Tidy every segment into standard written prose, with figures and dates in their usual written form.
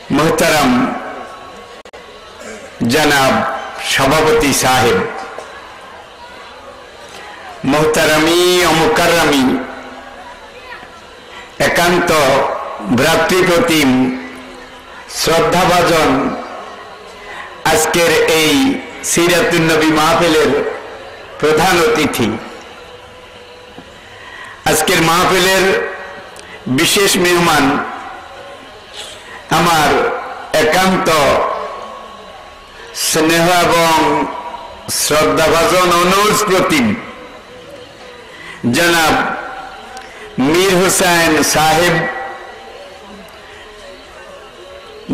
मोहतरम जनाब सभापति साहेब, मोहतरमी और मुकर्रमी एकांत भ्रातृप्रतिम श्रद्धाभाजन आजकेर এই সিরাতুন নবী মাহফিলের প্রধান অতিথি, আজকের মাহফিলের বিশেষ মেহমান আমার একান্ত স্নেহ এবং শ্রদ্ধাভাজন অনুজ প্রতিম জনাব মীর হোসেন সাহেব,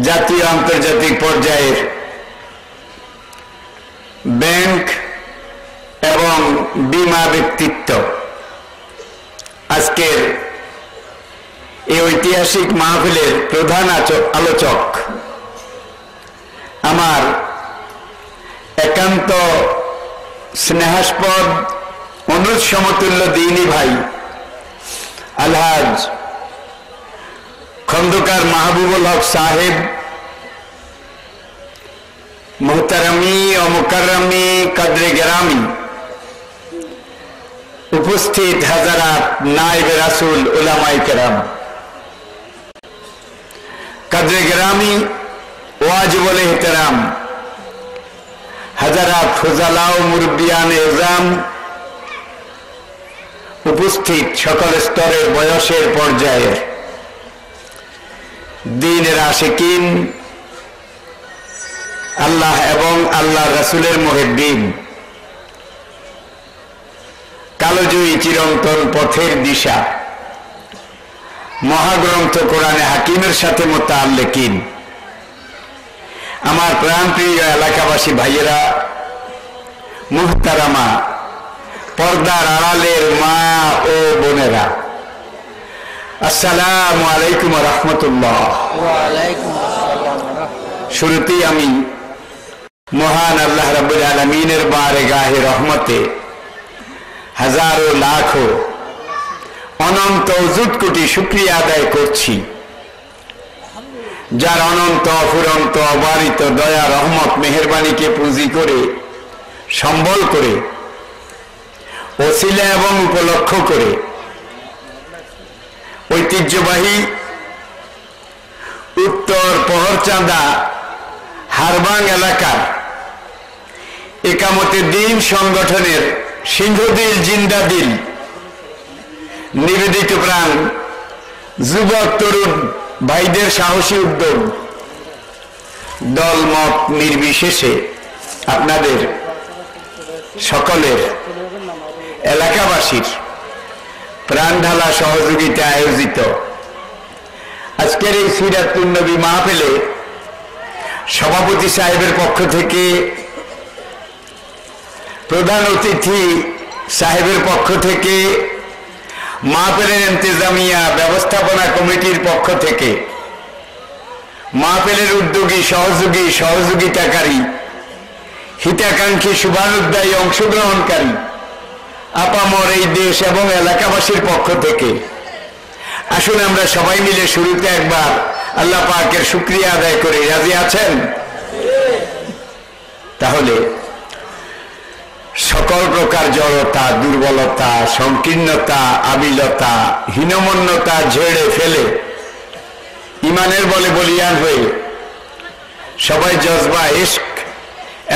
জাতীয় আন্তর্জাতিক পর্যায়ের ব্যাংক এবং বীমা ব্যক্তিত্ব। আজকের এই ঐতিহাসিক মাহফিলের প্রধান আলোচক আমার একান্ত স্নেহাস্পদ অনুজ সমতুল্য দ্বীনী ভাই আলহাজ খন্দকার মাহবুবুল হক সাহেব, मोहतरमी और मुकर्रमी कद्रे ग्रामी उपस्थित हजरात नायब रसूल उलमाए किराम, कद्रे ग्रामी वाजिबुल एहतराम हजरात फुजाला मुरब्बियान एजाम, उपस्थित सकल स्तरेर बयसेर पर्यायेर दीनेर आशिकीन, আল্লাহ এবং আল্লাহ রাসূলের মুহিব্বিন, কালোজয়ী চিরন্তন পথের দিশা মহাগ্রন্থ কোরআনে হাকিমের সাথে মুতাআল্লিকিন, আমার প্রাণপ্রিয় এলাকাবাসী ভাইয়েরা, মুহতারামা পর্দার আড়ালের মা ও বোনেরা, আসসালামু আলাইকুম ওয়া রাহমাতুল্লাহ। ওয়া আলাইকুম আসসালাম। শুরুতেই আমি মহান আল্লাহ রাব্বুল আলামিনের বারগাহে রহমতে হাজারো লাখো অনন্ত অযুত কোটি শুকরিয়া আদায় করছি, যার অনন্ত অফুরন্ত অবারিত দয়া রহমত মেহেরবানিকে পুঁজি করে সম্বল করে ওসিলা এবং উপলক্ষ করে ঐতিহ্যবাহী উত্তর পহরচাঁদা হারবাং এলাকার একামতে দিন সংগঠনের সিংহদিল জিন্দাদিল নিবেদিত প্রাণ যুবক তরুণ ভাইদের সাহসী উদ্যোগ, দলমত নির্বিশেষে আপনাদের সকলের এলাকাবাসীর প্রাণঢালা সহযোগিতা আয়োজিত আজকের এই সিরাতুন নবী মাহফিলে সভাপতি সাহেবের পক্ষ থেকে, প্রধান অতিথি সাহেবের পক্ষ থেকে, মাহফিলের ইন্তেজামিয়া ব্যবস্থাপনা কমিটির পক্ষ থেকে, মাহফিলের উদ্যোগী সহযোগিতাকারী হিতাকাঙ্ক্ষী শুভানুদ্দায়ী অংশগ্রহণকারী আপামর এই দেশ এবং এলাকাবাসীর পক্ষ থেকে আসুন আমরা সবাই মিলে শুরুতে একবার আল্লাহ পাকের শুকরিয়া আদায় করে রাজি আছেন? তাহলে সকল প্রকার জড়তা, দুর্বলতা, সংকীর্ণতা, আবিলতা, হীনমন্যতা ঝেড়ে ফেলে ইমানের বলে বলিয়ান হয়ে সবাই জজবা, ইশক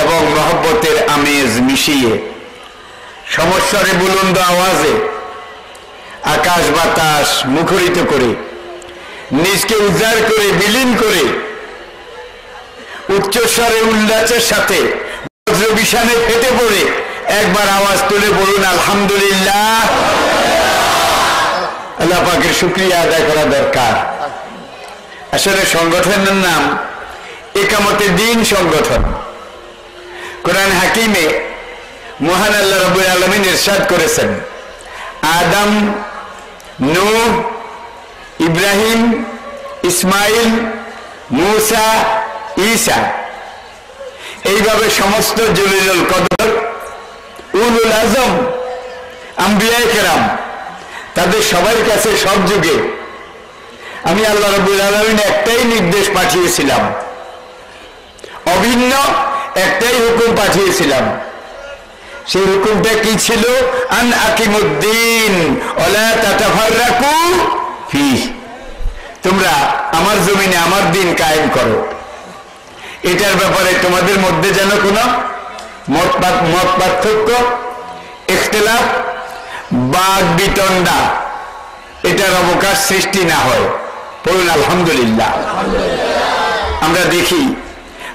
এবং মহব্বতের আমেজ মিশিয়ে সমস্বরে বুলন্দ আওয়াজে আকাশ বাতাস মুখরিত করে নিজকে উজাড় করে বিলীন করে উচ্চস্বরে উল্লাসের সাথে বজ্রবিষাণে ফেটে পড়ে একবার আওয়াজ তুলে বলুন আলহামদুলিল্লাহ। আল্লাহ পাকের শুকরিয়া আদায় করা দরকার। আসলে সংগঠনের নাম একামতে দিন সংগঠন। কোরআন হাকিমে মহান আল্লাহ রাব্বুল আলামিন ইরশাদ করেছেন, আদম, নূহ, ইব্রাহিম, ইসমাইল, মুসা, ঈসা, এইভাবে সমস্ত জলিলুল কদর উলুল আজম আম্বিয়ায়ে কেরাম তাদের সবার কাছে সব যুগে আমি আল্লাহ রাব্বুল আলামিন একটাই নির্দেশ পাঠিয়েছিলাম, অভিন্ন একটাই হুকুম পাঠিয়েছিলাম। সেই হুকুমটা কি ছিল? আন আকিমুদ্দিন ওয়ালা তাতাফাররাকু ফিহি, তোমরা আমার জমিনে আমার দিন কায়েম করো। এটার ব্যাপারে তোমাদের মধ্যে যেন কোনো মত পার্থক্য, ইখতিলাফ, বাদ বিতণ্ডা, এটার অবকাশ সৃষ্টি না হয়। বলুন আলহামদুলিল্লাহ। আমরা দেখি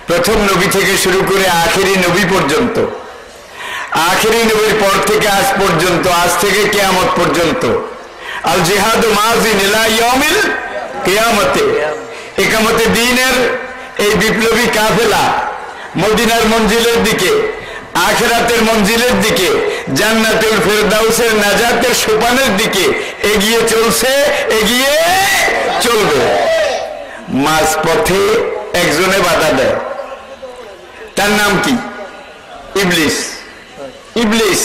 প্রথম নবী থেকে শুরু করে আখেরি নবী পর্যন্ত, আখেরি নবীর পর থেকে আজ পর্যন্ত, আজ থেকে কিয়ামত পর্যন্ত, আল জিহাদু মাযিন ইলা ইয়াউমিল কিয়ামতে, ইকামতে দ্বীনের এই বিপ্লবী কাফেলা মদিনার মঞ্জিলের দিকে, আখিরাতের মঞ্জিলের দিকে, জান্নাতুল ফেরদাউসের নাজাতের সোপানের দিকে এগিয়ে চলছে, এগিয়ে চলবে। মাঝপথে একজনে বাধা দেয়, তার নাম কি? ইবলিস। ইবলিস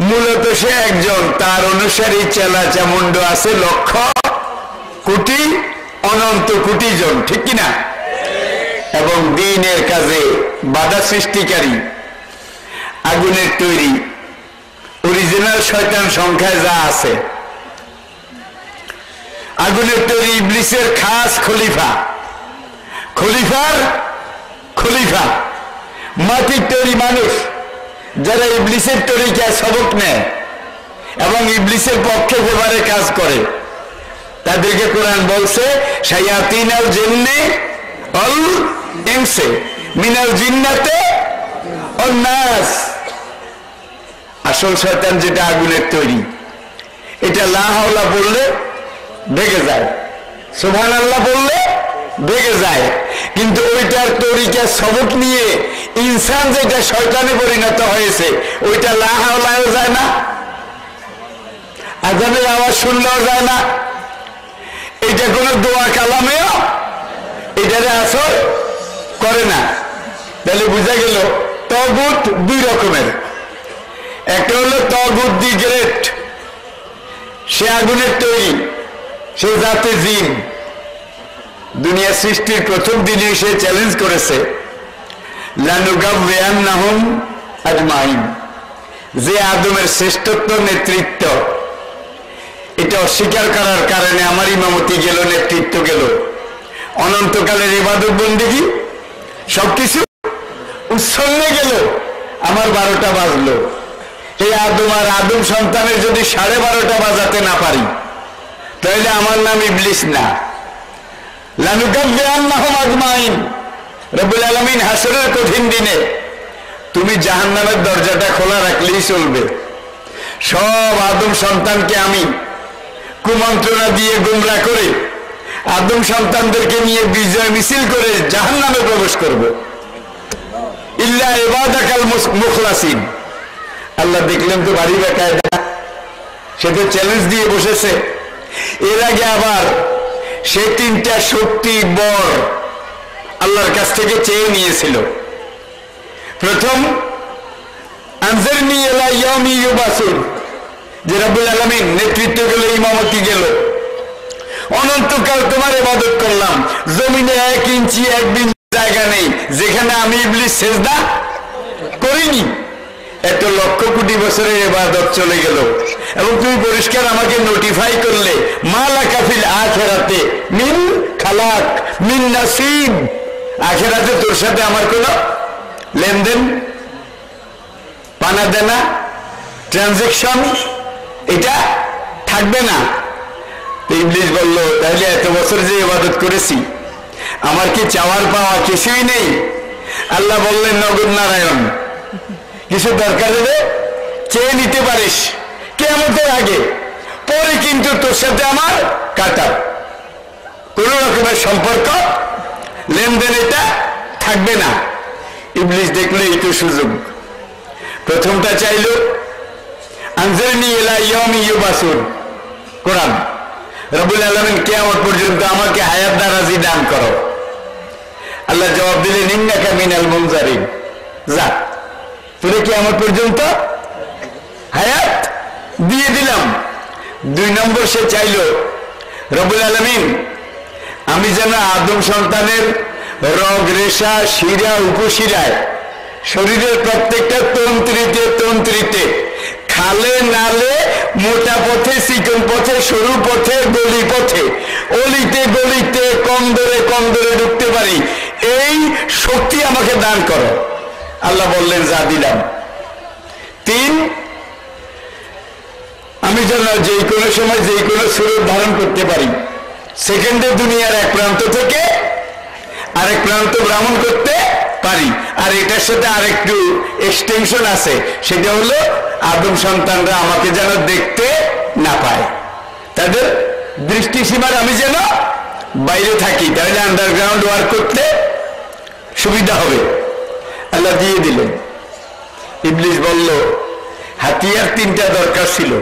মূলত সে একজন, তার অনুসারী চেলা চামুন্ড আছে লক্ষ কোটি, অনন্ত কোটি জন, ঠিক কিনা? এবং দ্বীনের কাজে বাধা সৃষ্টিকারী, আগুনের তৈরি অরিজিনাল শয়তান সংখ্যায় যা আছে, আগুনের তৈরি ইবলিসের খাস খলিফা, খলিফার খলিফা, মাটির তৈরি মানুষ যারা ইবলিসের তরিকায় সবক নেয় এবং ইবলিসের পক্ষে ব্যবহারে কাজ করে, তাদেরকে কোরআন বলছে শায়াতিনাল জিন্নি ওয়াল ইনসি মিনাল জিন্নাতি ওয়ান নাস। আসল শয়তান যেটা আগুনের তৈরি, এটা লা হাওলা বললে ভেঙে যায়, সুবহানাল্লাহ বললে ভেঙে যায়, কিন্তু ওইটার তরিকা সবক নিয়ে ইনসান যেটা শয়তানে পরিণত হয়েছে, ওইটা লা হাওলাও যায় না, আযানের আওয়াজ শুনলেও যায় না, এটা কোনো দোয়া কালামেও এটারে আসর করে না। তাহলে বোঝা গেল তাগুত দুই রকমের। একটা হলো তাগুত দি গ্রেট, সে আগুনের তৈরি, সে জাতে জিন। দুনিয়া সৃষ্টির প্রথম দিনে সে চ্যালেঞ্জ করেছে লানুগাব্বিয়ান্নাহুম আজমাইন, যে আদমের শ্রেষ্ঠত্ব, নেতৃত্ব, এটা অস্বীকার করার কারণে আমার ইমামতি গেল, নেতৃত্ব গেল, অনন্তকালের ইবাদত বন্দেগী সবকিছু উচ্ছন্নে গেল, আমার 12টা বাজলো। এই আদম আর আদম সন্তানের যদি 12:30 বাজাতে না পারি, তাহলে আমার নাম ইবলিস না। লানুগাব্বিয়ান্নাহুম আজমাইন, রব্বুল আলামিন হাসরের কঠিন দিনে তুমি জাহান্নামের দরজাটা খোলা রাখলেই চলবে। সব আদম সন্তানকে আমি কুমন্ত্রণা দিয়ে গুমরা করে আদম সন্তানদেরকে নিয়ে বিজয় মিছিল করে জাহান্নামে প্রবেশ করব। ইল্লা ইবাদাকাল মুখলাসিন। আল্লাহ দেখলেন তো বাড়ি বেকায়দা, সে তো চ্যালেঞ্জ দিয়ে বসেছে। এর আগে আবার সে 3টা শক্তি বর আল্লাহর কাছ থেকে চেয়ে নিয়েছিল। প্রথম আনজারনি ইলা ইয়াউমি ইউবাসুন, যে রব্বুল আলামিন নেতৃত্ব গেল, ইমামতি গেল, অনন্তকাল তোমার ইবাদত করলাম, জমিনে 1 ইঞ্চি 1 বিন্দু জায়গা নেই যেখানে আমি ইবলিস সেজদা করিনি। এত লক্ষ কোটি বছরের ইবাদত চলে গেল এবং তুমি পরিষ্কার আমাকে নোটিফাই করলে মালাকা ফিল আখিরাতে মিন খালাক মিন নাসিব, আখিরাতে তোর সাথে আমার কোনো লেনদেন, পানা দেনা, ট্রানজেকশন এটা থাকবে না। ইবলিস বলল, তাহলে এত বছর যে ইবাদত করেছি আমার কি চাওয়ার পাওয়া কিছুই নেই? আল্লাহ বললেন, নগদ নারায়ণ, কিছু দরকার হলে চেয়ে নিতে পারিস কিয়ামতের আগে, পরে কিন্তু তোর সাথে আমার কাটা, কোন রকমের সম্পর্ক, লেনদেন এটা থাকবে না। ইবলিস দেখলো এই তো সুযোগ। প্রথমটা চাইল আনজারনি ইলা ইয়াউমি ইউবাসুন, কোরআন, রব্বুল আলামিন কিয়ামত পর্যন্ত আমাকে হায়াত দারাজি দান করো। আল্লাহ জবাব দিলেন, ইন্নাকা মিনাল মুনজারিন, যা তোরে কিয়ামত পর্যন্ত হায়াত দিয়ে দিলাম। 2 নম্বর সে চাইল রব্বুল আলামিন আমি যেন আদম সন্তানের রগ রেশা শিরা উপশিরায় শরীরের প্রত্যেকটা তন্ত্রীতে তন্ত্রীতে খালে নালে মোটা পথে চিকন পথে সরু পথে গলি পথে অলিতে গলিতে কন্দরে কন্দরে ঢুকতে পারি এই শক্তি আমাকে দান করো। আল্লাহ বললেন যা দিলাম। 3 আমি যেন যে কোনো সময় যে কোনো সুরত ধারণ করতে পারি, সেকেন্ডে দুনিয়ার এক প্রান্ত থেকে আরেক প্রান্ত ভ্রমণ করতে পারি। আর এটার সাথে আরেকটু এক্সটেনশন আছে, সেটা হলো আদম সন্তানরা আমাকে যেন দেখতে না পায়, তাদের দৃষ্টিসীমার আমি যেন বাইরে থাকি, তাহলে আন্ডারগ্রাউন্ড ওয়ার্ক করতে সুবিধা হবে। আল্লাহ দিয়ে দিলেন। ইবলিস বলল হাতিয়ার 3টা দরকার ছিল,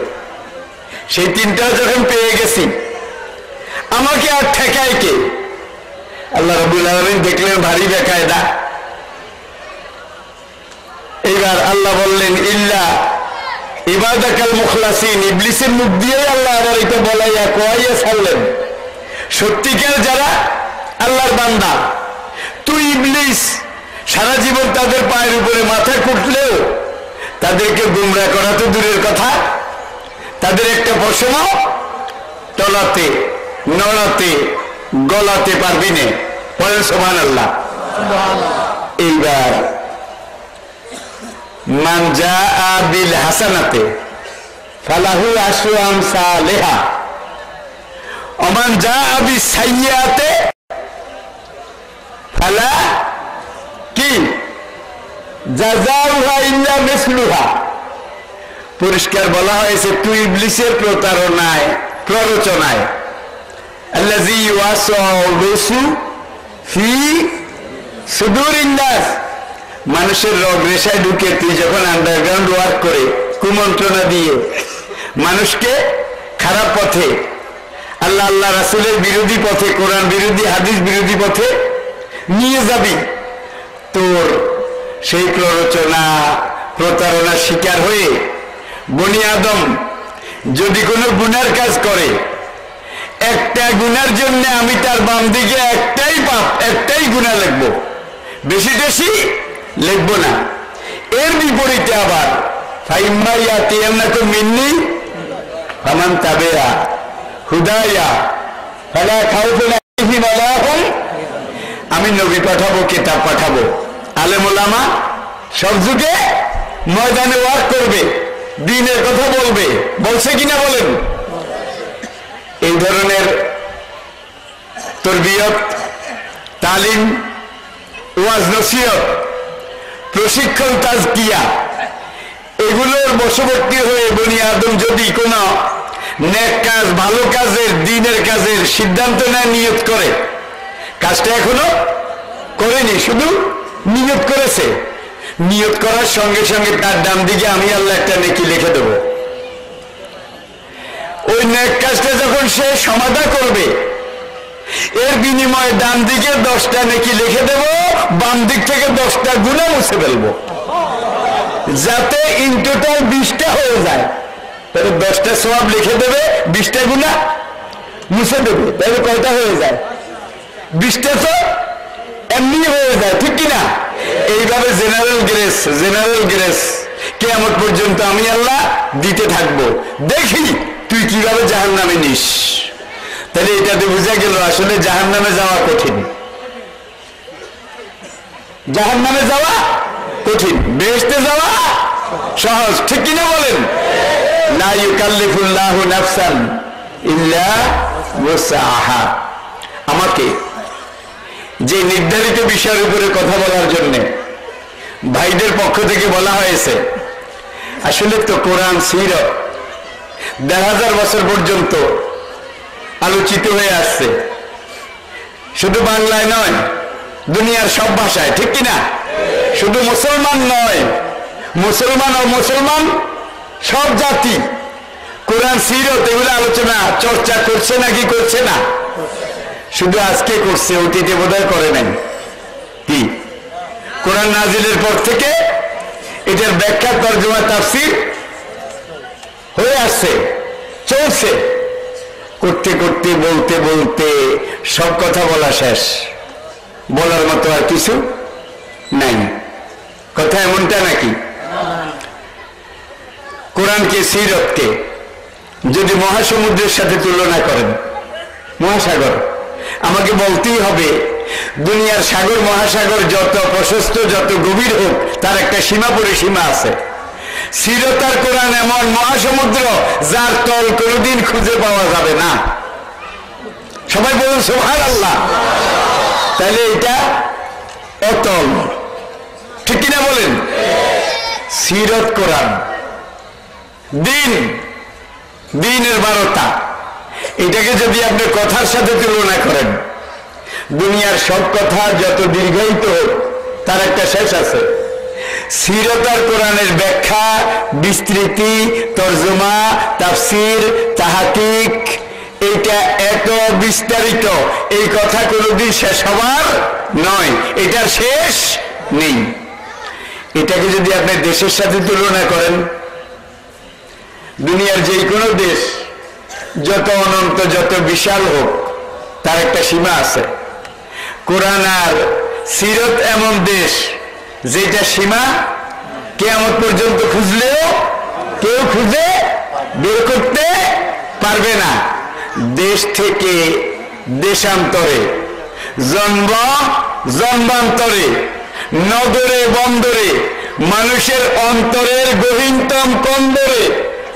সেই 3টা যখন পেয়ে গেছি আমাকে আর ঠেকায় কে? আল্লাহ রাব্বুল আলামিন দেখলেন ভারী বেকায়দা। এইবার আল্লাহ বললেন ইল্লা ইবাদাকাল মুখলাসিন। ইবলিসের মুখ দিয়ে আল্লাহ আবার এটা বলাইয়া কয়াইয়া ছাড়লেন সত্যিকার যারা আল্লাহর বান্দা। তুই ইবলিস সারা জীবন তাদের পায়ের উপরে মাথা কুটলেও তাদেরকে গুমরা করা তো দূরের কথা, তাদের একটা পশম তলাতে নড়াতে গলাতে পারবি না। বলেন সুবহানাল্লাহ। এইবার মান জাআ বিল হাসানাতে ফালাহু আশরু আমসালিহা ওয়া মান জাআ বিস সাইয়্যাতে ফালা কি জাযাউহা ইল্লা মিসলুহা। পরিষ্কার বলা হয়েছে তুই ইবলিসের প্রতারণায় প্ররোচনায় আল্লাযী ওয়াসওয়াসু ফি সুদুরিন নাস, মানুষের রগ রেশায় ঢুকে তুই যখন আন্ডারগ্রাউন্ড ওয়ার্ক করে কুমন্ত্রণা দিয়ে মানুষকে খারাপ পথে আল্লাহ আল্লাহ রাসূলের বিরোধী পথে কোরআন বিরোধী হাদিস বিরোধী পথে নিয়ে যাবি, তোর সেই প্ররোচনা প্রতারণার শিকার হয়ে বনি আদম যদি কোনো গুনার কাজ করে, একটা গুনার জন্য আমি তার বাম দিকে একটাই পাপ একটাই গুনাহ লিখব, বেশি বেশি লিখব না। এর বিপরীতে আবার ফাইম্মা ইয়াতিয়ান্নাকুম মিন্নি ফামান তাবিআ হুদায়া ফালা খাউফুন আলাইহিম ওয়ালা হুম, আমি নবী পাঠাবো, কিতাব পাঠাবো, আলেম ওলামা সব যুগে ময়দানে ওয়ার্ক করবে, দ্বীনের কথা বলবে। বলছে কিনা বলেন? এই ধরনের তরবিয়ত তালিম ওয়াজ নসিহত প্রশিক্ষণ তাজকিয়া এগুলোর বশবর্তী হয়ে বনি আদম যদি কোনো নেক কাজ ভালো কাজের দ্বীনের কাজের সিদ্ধান্ত নেয়, নিয়ত করে, কাজটা এখনো করেনি, শুধু নিয়ত করেছে, নিয়ত করার সঙ্গে সঙ্গে তার ডান দিকে আমি আল্লাহ একটা নেকি লিখে দেব। ওই নেক কাজটা যখন সে সমাধা করবে এর বিনিময়ে ডান দিকে 10টা নেকি লিখে দেব, বাম দিক থেকে 10টা গুনাহ মুছে ফেলবো, যাতে ইন টোটাল 20টা হয়ে যায়। তাহলে 10টা সওয়াব লিখে দেবে, 20টা গুনাহ মুছে দেবে, তাহলে কয়টা হয়ে যায়? 20টা তো এমনি হয়ে যায়, ঠিক কিনা? এইভাবে জেনারেল গ্রেস কিয়ামত পর্যন্ত আমি আল্লাহ দিতে থাকবো, দেখি তুই কিভাবে জাহান্নামে নিস। তাহলে এটাতে বোঝা গেল আসলে জাহান্নামে যাওয়া কঠিন, জাহান্নামে যাওয়া কঠিন, বেহেশতে যাওয়া সহজ, ঠিক কিনা বলেন? লা ইউকাল্লিফুল্লাহু নাফসান ইল্লা ওয়াসআহা। আমাকে যে নির্ধারিত বিষয়ের উপরে কথা বলার জন্য ভাইদের পক্ষ থেকে বলা হয়েছে, আসলে তো কোরআন সিরাত 1000 বছর পর্যন্ত আলোচিত হয়ে আসছে, শুধু বাংলায় নয় দুনিয়ার সব ভাষায়, ঠিক কিনা? শুধু মুসলমান নয়, মুসলমান ও মুসলমান সব জাতি কোরআন সিরাত এগুলো আলোচনা চর্চা করছে নাকি করছে না? শুধু আজকে করছে, অতীতে বোধহয় করে নাই। কি কোরআন নাজিলের পর থেকে এটার ব্যাখ্যা তরজমা তাফসীর হয়ে আসছে, চলছে। করতে করতে বলতে বলতে সব কথা বলা শেষ, বলার মতো আর কিছু নাই। কথা এমনটা নাকি? কোরআনকে, সিরতকে যদি মহাসমুদ্রের সাথে তুলনা করেন, মহাসাগর, আমাকে বলতেই হবে দুনিয়ার সাগর মহাসাগর যত প্রশস্ত যত গভীর হোক তার একটা সীমা পরিসীমা আছে। সিরত আর কোরআন এমন মহাসমুদ্র যার তল কোনোদিন খুঁজে পাওয়া যাবে না। সবাই বলুন সুবহানাল্লাহ। তাহলে এটা অতল, ঠিক কিনা বলেন? সিরত কোরআন, দিনের 12টা, এটাকে যদি আপনি কথার সাথে তুলনা করেন, দুনিয়ার সব কথা যত দীর্ঘায়িত হোক তার একটা শেষ আছে। সিরত আর কোরআনের ব্যাখ্যা, বিস্তৃতি, তরজমা, তাফসির, তাহকিক, এটা এত বিস্তারিত, এই কথা কোনোদিন শেষ হবার নয়, এটার শেষ নেই। এটাকে যদি আপনি দেশের সাথে তুলনা করেন, দুনিয়ার যে কোনো দেশ যত অনন্ত যত বিশাল হোক তার একটা সীমা আছে। কোরআন আর সিরত এমন দেশ যেটা সীমা কিয়ামত পর্যন্ত খুঁজলেও কেউ খুঁজে বের করতে পারবে না। দেশ থেকে দেশান্তরে, জন্মান্তরে, নগরে বন্দরে, মানুষের অন্তরের গভীরতম কন্দরে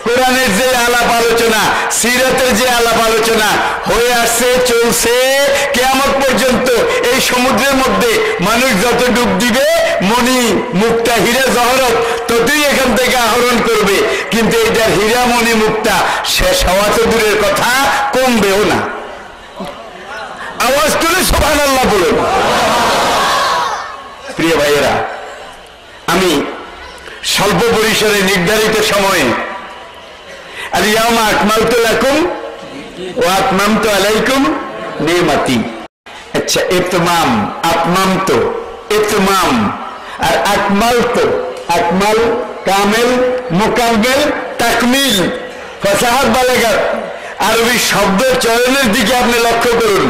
কোরআনের যে আলাপ আলোচনা, সিরাতের যে আলাপ আলোচনা হয়ে আসছে, চলছে কিয়ামত পর্যন্ত। এই সমুদ্রের মধ্যে মানুষ যত ডুব দিবে, মণি মুক্তা হীরা জহরত ততই এখান থেকে আহরণ করবে, কিন্তু এটার হীরা মণি মুক্তা শেষ হওয়া তো দূরের কথা, কমবেও না। আওয়াজ তুলে সুবহানাল্লাহ বলুন। প্রিয় ভাইয়েরা, আমি স্বল্প পরিসরে নির্ধারিত সময়ে আল-ইয়াওমা আকমালতু লাকুম ওয়া আতমামতু আলাইকুম নি'মাতি। আচ্ছা, ইতমাম, আতমামতু, ইতমাম আর আকমালতু, আকমাল কামিল, মুকাম্মিল, তাকমিল, ফাসাহাত, বালাগাত, আরবি শব্দ চয়নের দিকে আপনি লক্ষ্য করুন।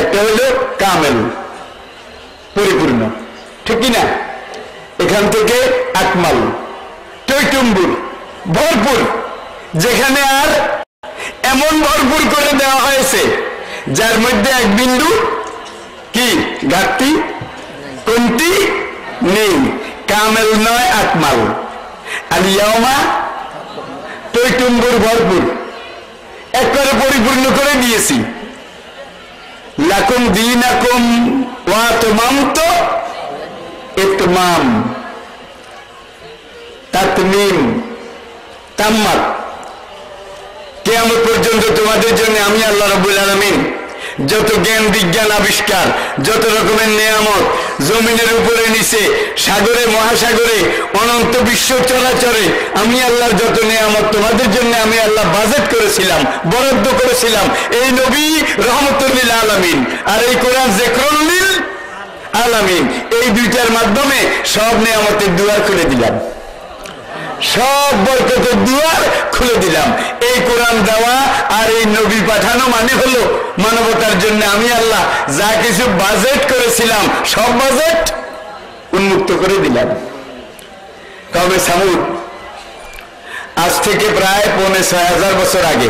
একটা হলো কামিল, পরিপূর্ণ, ঠিক কিনা? এখান থেকে আকমাল, টৈটুম্বুর, ভরপুর, যেখানে আর এমন ভরপুর করে দেওয়া হয়েছে যার মধ্যে এক বিন্দু কি ঘাটতি কমতি নেই। কামেল নয়, আকমাল। আল-ইয়াওমা টৈটুম্বুর, ভরপুর, একবারে পরিপূর্ণ করে দিয়েছি। লাকুম দীনাকুম ওয়া আতমামতু, ইতমাম, তাতমিম, তাম্মাত। কিয়ামত পর্যন্ত তোমাদের জন্য আমি আল্লাহ রাব্বুল আলামিন যত জ্ঞান বিজ্ঞান আবিষ্কার, যত রকমের নিয়ামত জমিনের উপরে নিচে, সাগরে মহাসাগরে, অনন্ত বিশ্ব চরাচরে আমি আল্লাহর যত নিয়ামত তোমাদের জন্য আমি আল্লাহ বাজেট করেছিলাম, বরাদ্দ করেছিলাম। এই নবী রহমতুল লিল আলামিন আর এই কোরআন যিকরুল লিল আলামিন, এই দুইটার মাধ্যমে সব নিয়ামতের দুয়ার খুলে দিলাম, সব বরকতের দুয়ার খুলে দিলাম। এই কোরআন দেওয়া আর এই নবী পাঠানো মানে হলো মানবতার জন্য আমি আল্লাহ যা কিছু বাজেট করেছিলাম সব বাজেট উন্মুক্ত করে দিলাম। কওমে সামুদ, আজ থেকে প্রায় ৬,৫০০ বছর আগে,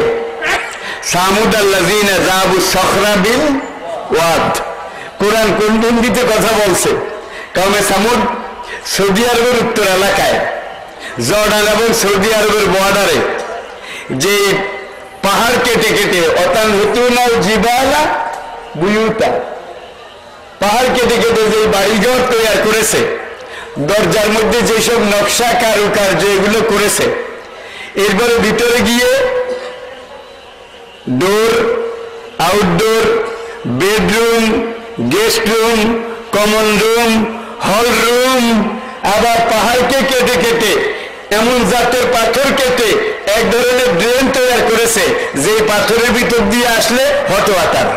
সামুদ আল্লাযীনা যাবু সখরা বিল ওয়াদ, কোরআন কোন ভঙ্গিতে কথা বলছে? কওমে সামুদ সৌদি আরবের উত্তর এলাকায়, জর্ডান এবং সৌদি আরবের বর্ডারে, যে পাহাড় কেটে কেটে অতানহুতুনাল জিবালা বুয়ুতা, পাহাড় কেটে কেটে যে বাড়িঘর তৈরি করেছে, দরজার মধ্যে যেসব নকশা কারুকার্য এগুলো করেছে, এরপরে ভিতরে গিয়ে door, outdoor, bedroom, guest room, common room, hall room, আবার পাহাড়কে কেটে কেটে এমন জাতের পাথর কেটে এক ধরনের ড্রেন তৈরি করেছে, যে পাথরের ভিতর দিয়ে আসলে হট ওয়াটার।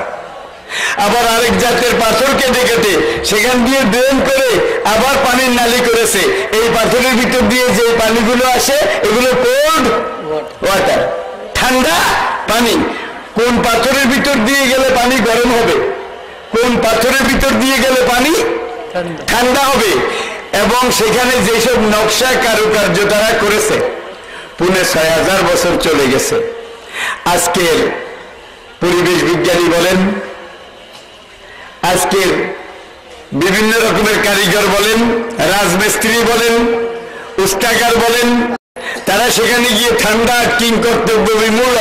আবার আরেক জাতের পাথর কেটে কেটে সেখান দিয়ে ড্রেন করে আবার পানির নালী করেছে, এই পাথরের ভিতর দিয়ে যে পানিগুলো আসে এগুলো কোল্ড ওয়াটার, ঠান্ডা পানি। কোন পাথরের ভিতর দিয়ে গেলে পানি গরম হবে, কোন পাথরের ভিতর দিয়ে গেলে পানি ঠান্ডা হবে, এবং সেখানে যেসব নকশা কারুকার্য তারা করেছে, ৬,৫০০ বছর চলে গেছে। আজকের পরিবেশ বিজ্ঞানী বলেন, আজকের বিভিন্ন রকমের কারিগর বলেন, রাজমিস্ত্রি বলেন, উস্তাকার বলেন, তারা সেখানে গিয়ে ঠান্ডা কিং কর্তব্য বিমূল্য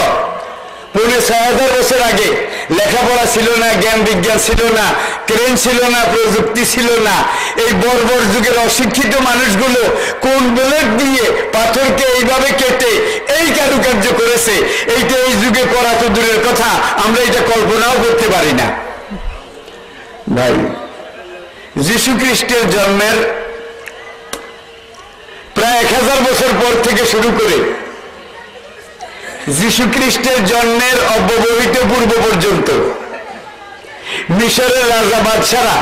৬,৫০০ বছর আগে লেখাপড়া ছিল না, জ্ঞান বিজ্ঞান ছিল না, ক্রেন ছিল না, প্রযুক্তি ছিল না, এই বর্বর যুগের অশিক্ষিত মানুষগুলো কোন ব্লেড দিয়ে পাথরকে এইভাবে কেটে এই কারুকার্য করেছে, এইটা এই যুগে করা তো দূরের কথা, আমরা এটা কল্পনাও করতে পারি না। ভাই, যীশু খ্রিস্টের জন্মের প্রায় ১,০০০ বছর পর থেকে শুরু করে যীশু খ্রিস্টের জন্মের অব্যবহিত পূর্ব পর্যন্ত মিশরের রাজা বাদশারা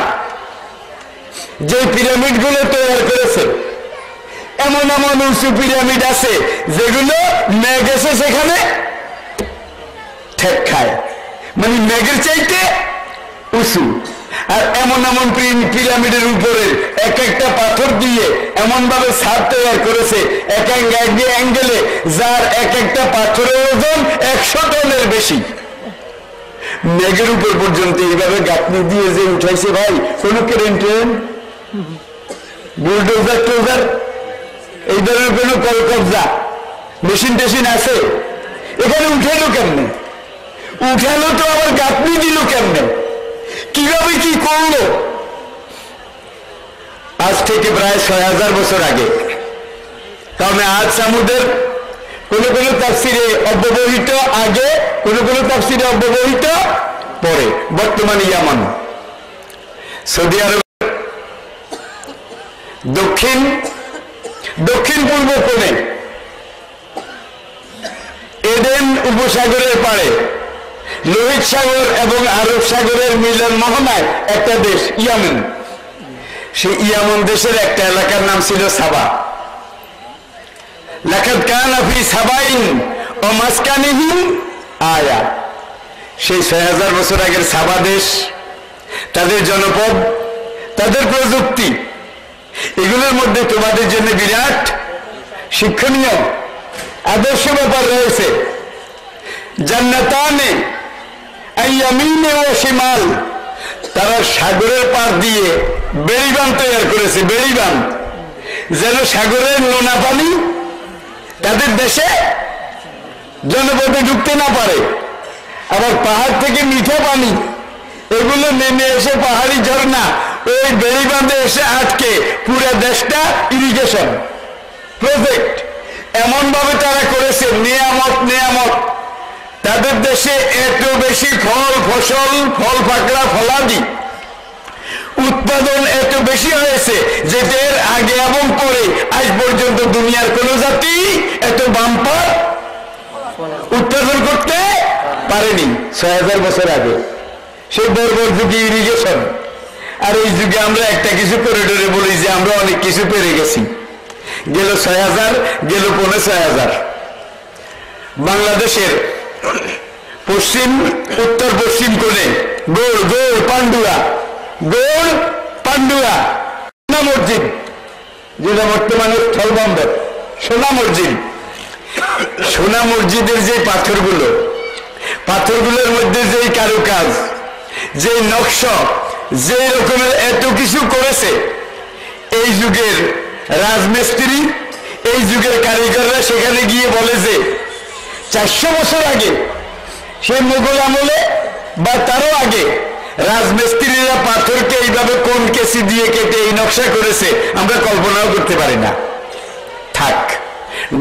যে পিরামিডগুলো তৈরি করেছে, এমন এমন উঁচু পিরামিড আছে যেগুলো মেঘ এসে সেখানে ঠেক খায়, মানে মেঘের চাইতে উঁচু। আর এমন এমন পিরামিডের উপরে এক একটা পাথর দিয়ে এমন ভাবে ছাদ তৈরি করেছে এক অ্যাঙ্গেলে, যার এক একটা পাথরের ওজন ১০০ টনের বেশি। মেঘের উপর পর্যন্ত এইভাবে গাঁথনি দিয়ে যে উঠাইছে ভাই, কোন ক্রেন ট্রেন, বুলডোজার টোজার, এই ধরনের কোন কলকবজা মেশিন টেশিন আছে? এখানে উঠালো কেমনে? উঠালো তো আবার গাঁথনি দিল কেমনে? কিভাবে কি করলো? আজ থেকে প্রায় ৬,০০০ বছর আগে। কারণ আজ সামুদের কোন কোন তাফসিরে অব্যবহিত আগে, কোন কোন তাফসিরে অব্যবহিত পরে। বর্তমানে ইয়ামান, সৌদি আরব দক্ষিণ পূর্ব কোণে এডেন উপসাগরের পাড়ে লোহিত সাগর এবং আরব সাগরের মিলন মোহনায় একটা দেশ ইয়ামেন। সেই ইয়ামন দেশের একটা এলাকার নাম ছিল সাবা। লাকাদ কানা ফি সাবাইন ওয়া মাসকানিহিম আয়া। সেই ৬,০০০ বছর আগের সাবা দেশ, তাদের জনপদ, তাদের প্রযুক্তি, এগুলোর মধ্যে তোমাদের জন্য বিরাট শিক্ষণীয় আদর্শ ব্যাপার রয়েছে। জান্নাতানে আইয়ামিনে ও শিমাল, তারা সাগরের পার দিয়ে বেড়িবাঁধ তৈরি করেছে, বেড়িবাঁধ, যেন সাগরের নোনা পানি তাদের দেশে জনপদে ঢুকতে না পারে। আবার পাহাড় থেকে মিঠা পানি এগুলো নেমে এসে পাহাড়ি ঝর্ণা ওই বেড়িবাঁধে এসে আটকে পুরো দেশটা ইরিগেশন প্রজেক্ট এমন ভাবে তারা করেছে। নিয়ামত তাদের দেশে এত বেশি ফল ফসল, ফল পাকড়া, ফলাদি উৎপাদন এত বেশি হয়েছে যে এর আগে এবং পরে আজ পর্যন্ত দুনিয়ার কোন জাতি এত বাম্পার উৎপাদন করতে পারেনি। ৬,০০০ বছর আগে সেই বর্বর যুগে ইরিগেশন। আর এই যুগে আমরা একটা কিছু করিডোরে বলি যে আমরা অনেক কিছু পেরে গেছি। গেল ৬,০০০, গেল ৬,৫০০। বাংলাদেশের উত্তর পশ্চিম কোণে গৌড় পান্ডুয়া সোনা মসজিদ, যেটা বর্তমানে স্থলবন্দর, সোনা মসজিদ। সোনা মসজিদের যে পাথরগুলোর মধ্যে যে কারুকাজ, যে নকশা, যে রকমের এত কিছু করেছে, এই যুগের রাজমিস্ত্রি, এই যুগের কারিগররা সেখানে গিয়ে বলে যে ৪০০ বছর আগে, সে মুঘল আমলে বা তারও আগে, রাজমিস্ত্রিরা পাথরকে এইভাবে কোন কেসি দিয়ে কেটে এই নকশা করেছে, আমরা কল্পনাও করতে পারি না। থাক,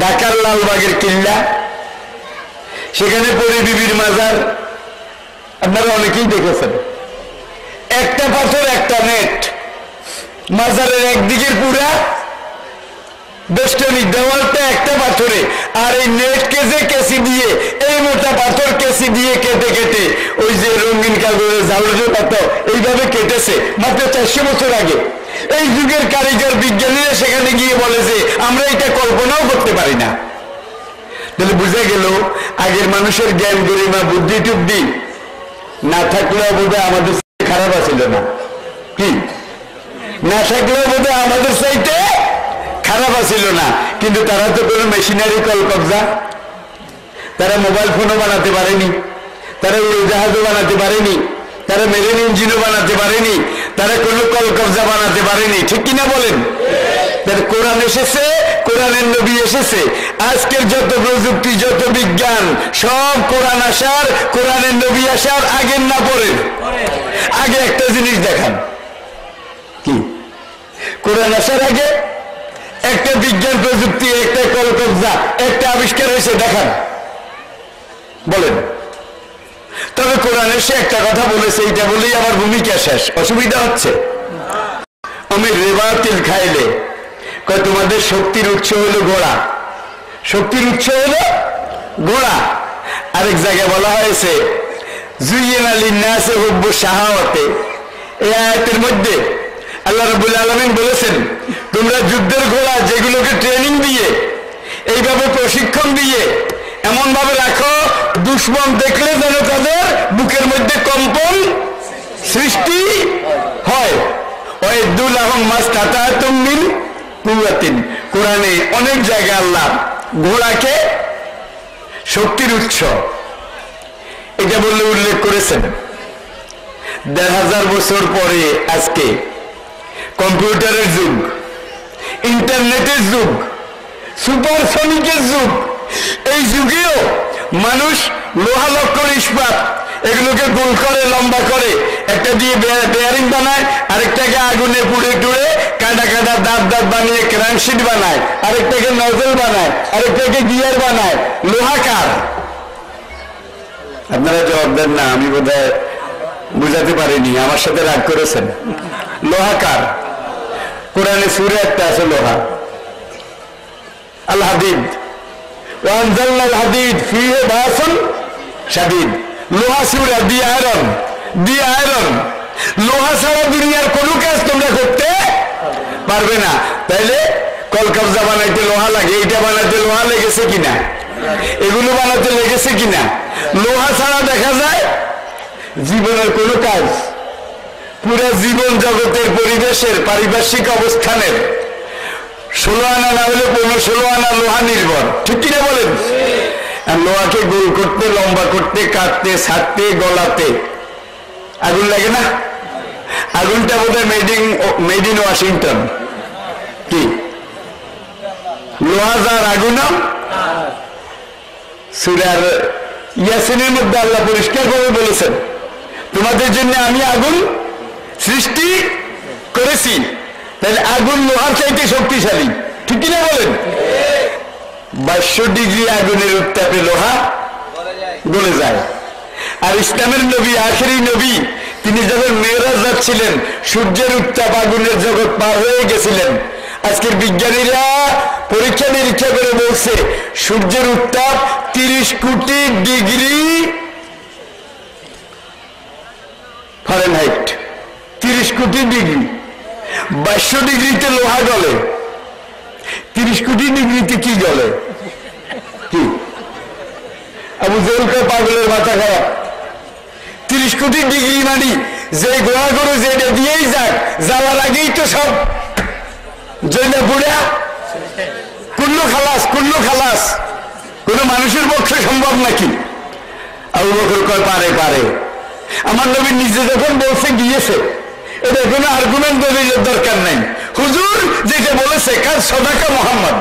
ঢাকার লালবাগের কিল্লা, সেখানে পরে বিবির মাজার, আপনারা অনেকেই দেখেছেন। একটা পাথর, একটা নেট, মাজারের একদিকের পুরা বেষ্টনী, দেওয়ালটা একটা পাথরে, আর এই নেটকে যে কেসি দিয়ে, এই মোটা পাথর কেসি দিয়ে কেটে কেটে ওই যে রঙিন কাগজের ঝালুজো পাথর এইভাবে কেটেছে মাত্র ৪০০ বছর আগে। এই যুগের কারিগর বিজ্ঞানীরা সেখানে গিয়ে বলে যে আমরা এটা কল্পনাও করতে পারি না। তাহলে বুঝে গেল আগের মানুষের জ্ঞান গরিমা বুদ্ধি টুদ্ধি না থাকলেও বোধহয় আমাদের খারাপ আছিল না, কি না থাকলেও বোধহয় আমাদের চাইতে খারাপ আছিল না। কিন্তু তারা তো কোনো মেশিনারি কলকবজা, তারা মোবাইল ফোনও বানাতে পারেনি, তারা উড়োজাহাজও বানাতে পারেনি, তারা মেরিন ইঞ্জিনও বানাতে পারেনি, তারা কোনো কলকবজা বানাতে পারেনি, ঠিক কিনা বলেন? তার কোরআন এসেছে, কোরআনের নবী এসেছে। আজকের যত প্রযুক্তি যত বিজ্ঞান সব কোরআন আসার কোরআনের নবী আসার আগের না পরের? আগে একটা জিনিস দেখান, কি কোরআন আসার আগে একটা বিজ্ঞান প্রযুক্তি একটা কলকবজা একটা আবিষ্কার হয়েছে দেখান, বলেন। তবে কোরআন এসে একটা কথা বলেছে, এইটা বলেই আমার ভূমিকা শেষ, অসুবিধা হচ্ছে। আমি রেবাতিল খাইলে কয় তোমাদের শক্তির উৎস হলো ঘোড়া, শক্তির উৎস হলো ঘোড়া। আরেক জায়গায় বলা হয়েছে জুইয়িনা লিন্নাসি হুব্বু শাহাওয়াতি। এই আয়াতের মধ্যে আল্লাহ রাব্বুল আলামিন বলেছেন তোমরা যুদ্ধের ঘোড়া যেগুলোকে ট্রেনিং দিয়ে এইভাবে প্রশিক্ষণ দিয়ে এমন ভাবে রাখো দুশমন দেখলে যেন তাদের বুকের মধ্যে কম্পন সৃষ্টি হয়। ওয়াইদু লাহুম মাসতাতাতুম মিন কুওয়াতিন। কোরআনে অনেক জায়গায় আল্লাহ ঘোড়াকে শক্তির উৎস এটা বলে উল্লেখ করেছেন। ১৫০০ বছর পরে আজকে কম্পিউটারের যুগ, ইন্টারনেটের যুগ, সুপারসনিকের যুগ, এই যুগেও মানুষ লোহা লক্কর ইস্পাত এগুলোকে গোল করে লম্বা করে একটা দিয়ে বেয়ারিং বানায়, আরেকটাকে আগুনে পুড়ে টুড়ে কাটা কাটা দাঁত দাঁত বানিয়ে ক্র্যাঙ্কশিট বানায়, আরেকটাকে নজল বানায়, আরেকটাকে গিয়ার বানায়। লোহাকার। আপনারা জবাব দেন না, আমি বোধহয় বুঝাতে পারিনি, আমার সাথে রাগ করেছেন। লোহাকার। কোরআনে সূরা একটা আছে লোহা, আল হাদিদ, ওয়ানজালনা আল হাদিদ ফীহি বাসুন শাদীদ। লোহা সূরা, দি আয়রন, দি আয়রন। লোহা ছাড়া দুনিয়ার কোনো কাজ তোমরা করতে পারবে না। তাইলে কলকবজা বানাইতে লোহা লাগে, এইটা বানাইতে লোহা লেগেছে কিনা, এগুলো বানাতে লেগেছে কিনা। লোহা ছাড়া দেখা যায় জীবনের কোনো কাজ, পুরো জীবন জগতের পরিবেশের পারিপার্শ্বিক অবস্থানের 16 আনা না হলে 15-16 আনা লোহা নির্ভর, ঠিক কিনা বলেন? লোহাকে গোল করতে, লম্বা করতে, কাটতে, ছাড়তে, গলাতে আগুন লাগে না? আগুনটা বোধহয় মেড ইন ওয়াশিংটন। কি লোহা যার আগুন? সূরা ইয়াসিনের মধ্যে আল্লাহ পরিষ্কার করে বলেছেন তোমাদের জন্য আমি আগুন সৃষ্টি করেছি। তাহলে আগুন লোহার চাইতে শক্তিশালী, ঠিক কিনা বলেন? 2200 ডিগ্রি আগুনের উত্তাপে লোহা গলে যায়। আর ইসলামের নবী, আখেরি নবী, তিনি যখন মেরাজ যাচ্ছিলেন সূর্যের উত্তাপ আগুনের জগৎ পার হয়ে গেছিলেন। আজকের বিজ্ঞানীরা পরীক্ষা নিরীক্ষা করে বলছে সূর্যের উত্তাপ 30 কোটি ডিগ্রি ফারেনহাইট, 30 কোটি ডিগ্রি। 2200 ডিগ্রিতে লোহা গলে, 30 কোটি ডিগ্রিতে কি গলে? কি আবু জেহেল পাগলের মাথা খারাপ। 30 কোটি ডিগ্রি মানে যে গোড়া করে যেটা দিয়েই যাক, যাওয়ার আগেই তো সব জয়না পুড়া কুল্লু খালাস, কুল্লু খালাস। কোন মানুষের পক্ষে সম্ভব নাকি? আবু বকর কয় পারে, পারে। আমার নবী নিজে যখন বলছে গিয়েছে, এটা কোনো আর্গুমেন্ট দলিলের দরকার নেই। হুজুর যেটা বলেছে কাজ সদাকা মোহাম্মদ,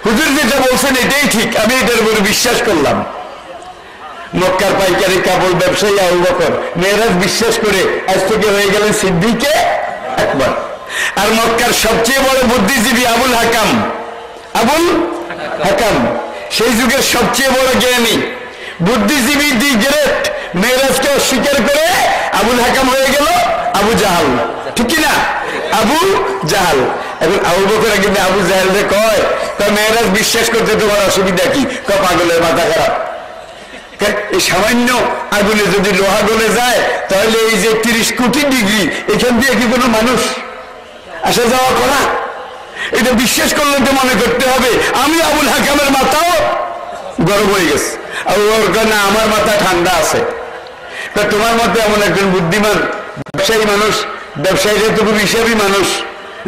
হুজুর যেটা বলছেন এটাই ঠিক, আমি এটার উপরে বিশ্বাস করলাম। মক্কার পাইকারি কাপড় ব্যবসায়ী আবু বকর মেরাজ বিশ্বাস করে আজ থেকে হয়ে গেলেন সিদ্দিকে আকবর। আর মক্কার সবচেয়ে বড় বুদ্ধিজীবী আবুল হাকাম, আবুল হাকাম সেই যুগের সবচেয়ে বড় জ্ঞানী বুদ্ধিজীবী, দি গ্রেট, মেরাজকে অস্বীকার করে আবুল হাকাম হয়ে গেল আবু জাহাল, ঠিক কিনা? আবু জাহাল। এখন আবু বকর কিন্তু আবু জাহালকে কয় মেরাজ বিশ্বাস করতে তোমার অসুবিধা কি? পাগলের মাথা খারাপ। এই সামান্য আগুনে যদি লোহা গলে যায় তাহলে এই যে 30 কোটি ডিগ্রি এখান দিয়ে কি কোনো মানুষ আসা যাওয়া করা? এটা বিশ্বাস করলে তো মনে করতে হবে আমি আবুল হাকামের মাথাও গরম হয়ে গেছে। আর ওর না আমার মাথা ঠান্ডা আছে। তোমার মতে এমন একজন বুদ্ধিমান ব্যবসায়ী মানুষ, ব্যবসায়ীরা তো খুব হিসাবী মানুষ,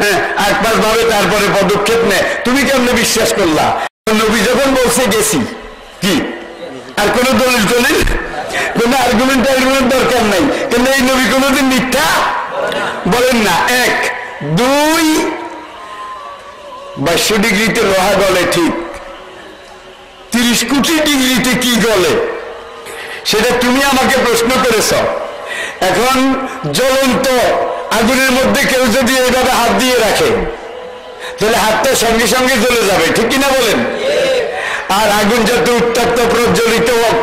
হ্যাঁ, 8-5 ভাবে তারপরে পদক্ষেপ নেয়, তুমি কেমনে বিশ্বাস করলা? নবী যখন বলছে গেছি, কি আর কোন দলিল কোন আর্গুমেন্ট দরকার নাই, কিন্তু এই নবী কোনদিন মিথ্যা বলেন না। 1 2 22 ডিগ্রিতে লোহা গলে ঠিক, 30 কোটি ডিগ্রিতে কি গলে সেটা তুমি আমাকে প্রশ্ন করেছ। এখন জ্বলন্ত আগুনের মধ্যে কেউ যদি এইভাবে হাত দিয়ে রাখে তাহলে হাতটা সঙ্গে সঙ্গে জ্বলে যাবে, ঠিক কিনা বলেন? আর আগুন যত উত্তপ্ত প্রজ্বলিত হোক,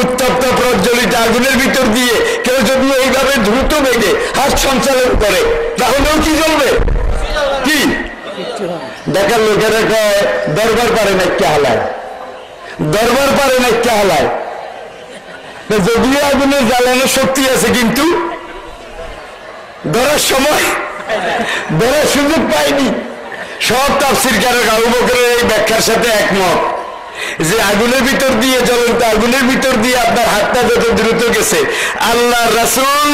উত্তপ্ত প্রজ্বলিত আগুনের ভিতর দিয়ে কেউ যদি এইভাবে দ্রুত বেগে হাত সঞ্চালন করে তাহলেও কি জ্বলবে? কি দেখার লোকেরা কয় দরবার পারে না কে হালায়, দরবার পারে না কে হালায়। যদিও আগুনের জ্বালানোর শক্তি আছে, কিন্তু ধরার সময় ধরার সুযোগ পায়নি। সব তাফসীরকারক আবু বকরের এই ব্যাখ্যার সাথে একমত যে আগুনের ভিতর দিয়ে, জ্বলন্ত আগুনের ভিতর দিয়ে আপনার হাতটা যত দ্রুত গেছে, আল্লাহর রাসূল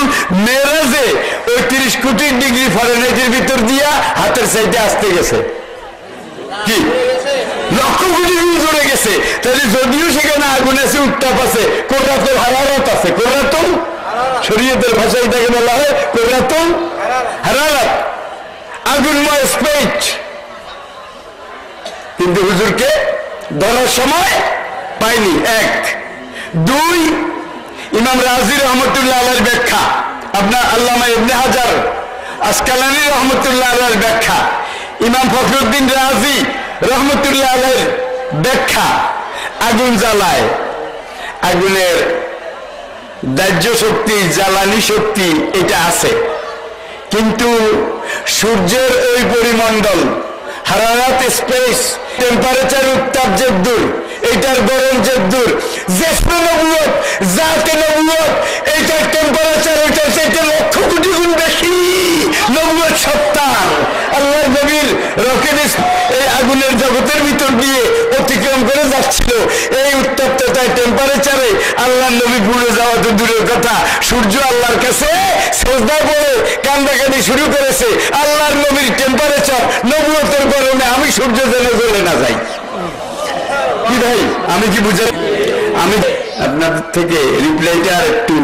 মেরাজে ওই 30 কোটি ডিগ্রি ফারেনহাইটের ভিতর দিয়া হাতের চাইতে আসতে গেছে, কি লক্ষ কোটি ডিগ্রি জুড়ে গেছে। তাহলে যদিও সেখানে আগুন আছে, উত্তাপ আছে, কোররাতুল হারারাত আছে, কোররাতুল শরীয়তের ভাষায় তাকে বলা হয় কোররাতুল হারারাত, আগুনময় স্পেস। কিন্তু হুজুরকে ধরার সময় পাইনি। 1 2 ইমাম রাজি রহমতুল্লাহ আলাইহির ব্যাখ্যা, আপনার আল্লামা ইবনে হাজার আসকালানী রহমতুল্লাহ আলাইহির ব্যাখ্যা, ইমাম ফখরুদ্দিন রাজি রহমতুল্লাহ আলাইহির ব্যাখ্যা, আগুন জ্বালায়, আগুনের দাহ্য শক্তি, জ্বালানি শক্তি এটা আছে, কিন্তু সূর্যের ওই পরিমণ্ডল, হারারাত স্পেস, টেম্পারেচার, উত্তাপ যেদূর, এইটার গরম যেদূর, জেসমে নবুয়ত, জাতে নবুয়ত, এইটার টেম্পারেচার ওইটার চাইতে লক্ষ কোটি গুণ বেশি নবুয়ত সত্তার। আল্লাহর নবীর রকেট এই আগুনের জগতের ভিতর দিয়ে অতিক্রম করে যাচ্ছিল, এই উত্তপ্ততায় টেম্পারেচারে আল্লাহর নবী পুড়ে যাওয়া তো দূরের কথা, সূর্য আল্লাহর কাছে সেজদায় পড়ে কান্দাকাটি শুরু করেছে। আল্লাহর নবীর টেম্পারেচার, নবুয়তের গরমে আমি সূর্য যেন জ্বলে না যাই। কি ভাই, আমি কি বুঝে? আমি আপনাদের থেকে রিপ্লাইটা আর একটু,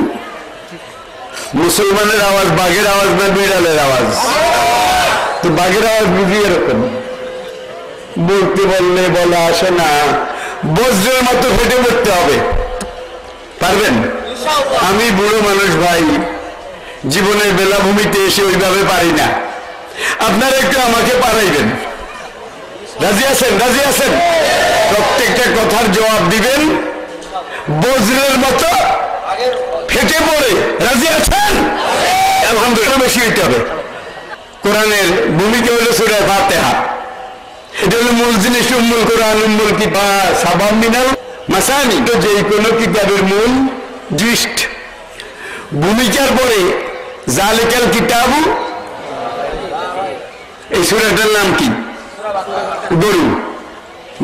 মুসলমানের আওয়াজ বাঘের আওয়াজ না বিড়ালের আওয়াজ? তো বাঘের আওয়াজ বুঝি এরকম, বলতে বললে বলা আসে না, বজ্রের মতো ফেটে পড়তে হবে। পারবেন? আমি বুড়ো মানুষ ভাই, জীবনের বেলাভূমিতে এসে ওইভাবে পারি না, আপনারা একটু আমাকে পারাইবেন। রাজি আছেন? রাজি আছেন? প্রত্যেকটা কথার জবাব দিবেন বজ্রের মতো ফেটে পড়ে। রাজি আছেন? আলহামদুলিল্লাহ। বেশি হইতে হবে। কোরআনের ভূমিকা হলো সূরা ফাতিহা, এটা হলো মূল জিনিস। উম্মুল কোরআন, উম্মুল কিতাব, সাবাম মিনাল মাসানি, তো যে কোনো কিতাবের মূল দৃষ্ট। ভূমিকার পরে জালিকাল কিতাবু, এই সূরাটার নাম কি? গরু।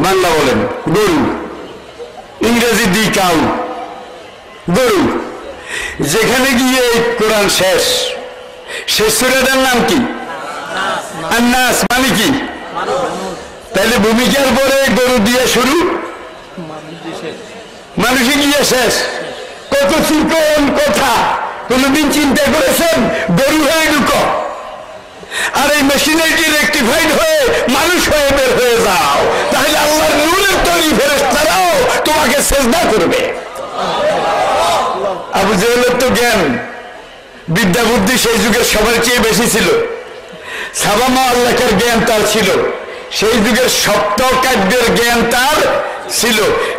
বাংলা বলেন গরু, ইংরেজি দি কাউ, গরু। যেখানে গিয়ে কোরআন শেষ, শেষ সূরাটার নাম কি? আন-নাস, মানে কি? তাহলে ভূমিকার পরে গরু দিয়ে শুরু, মানুষে গিয়ে শেষ। কত চিকন কথা, কোনদিন চিন্তা করেছেন? গরু হয়ে ঢুকো, আর এই মেশিনারিটি রেকটিফাইড হয়ে মানুষ হয়ে বের হয়ে যাও, তাহলে আল্লাহর নূরের তৈরি ফেরেশতারাও তোমাকে সেজদা করবে। আবু জেহেলের তো জ্ঞান, বিদ্যা বুদ্ধি সেই যুগের সবার চেয়ে বেশি ছিল। সাবামা আল্লাহর জ্ঞান তার ছিল, সেই যুগের সপ্ত কাব্যের জ্ঞান তার ছিল,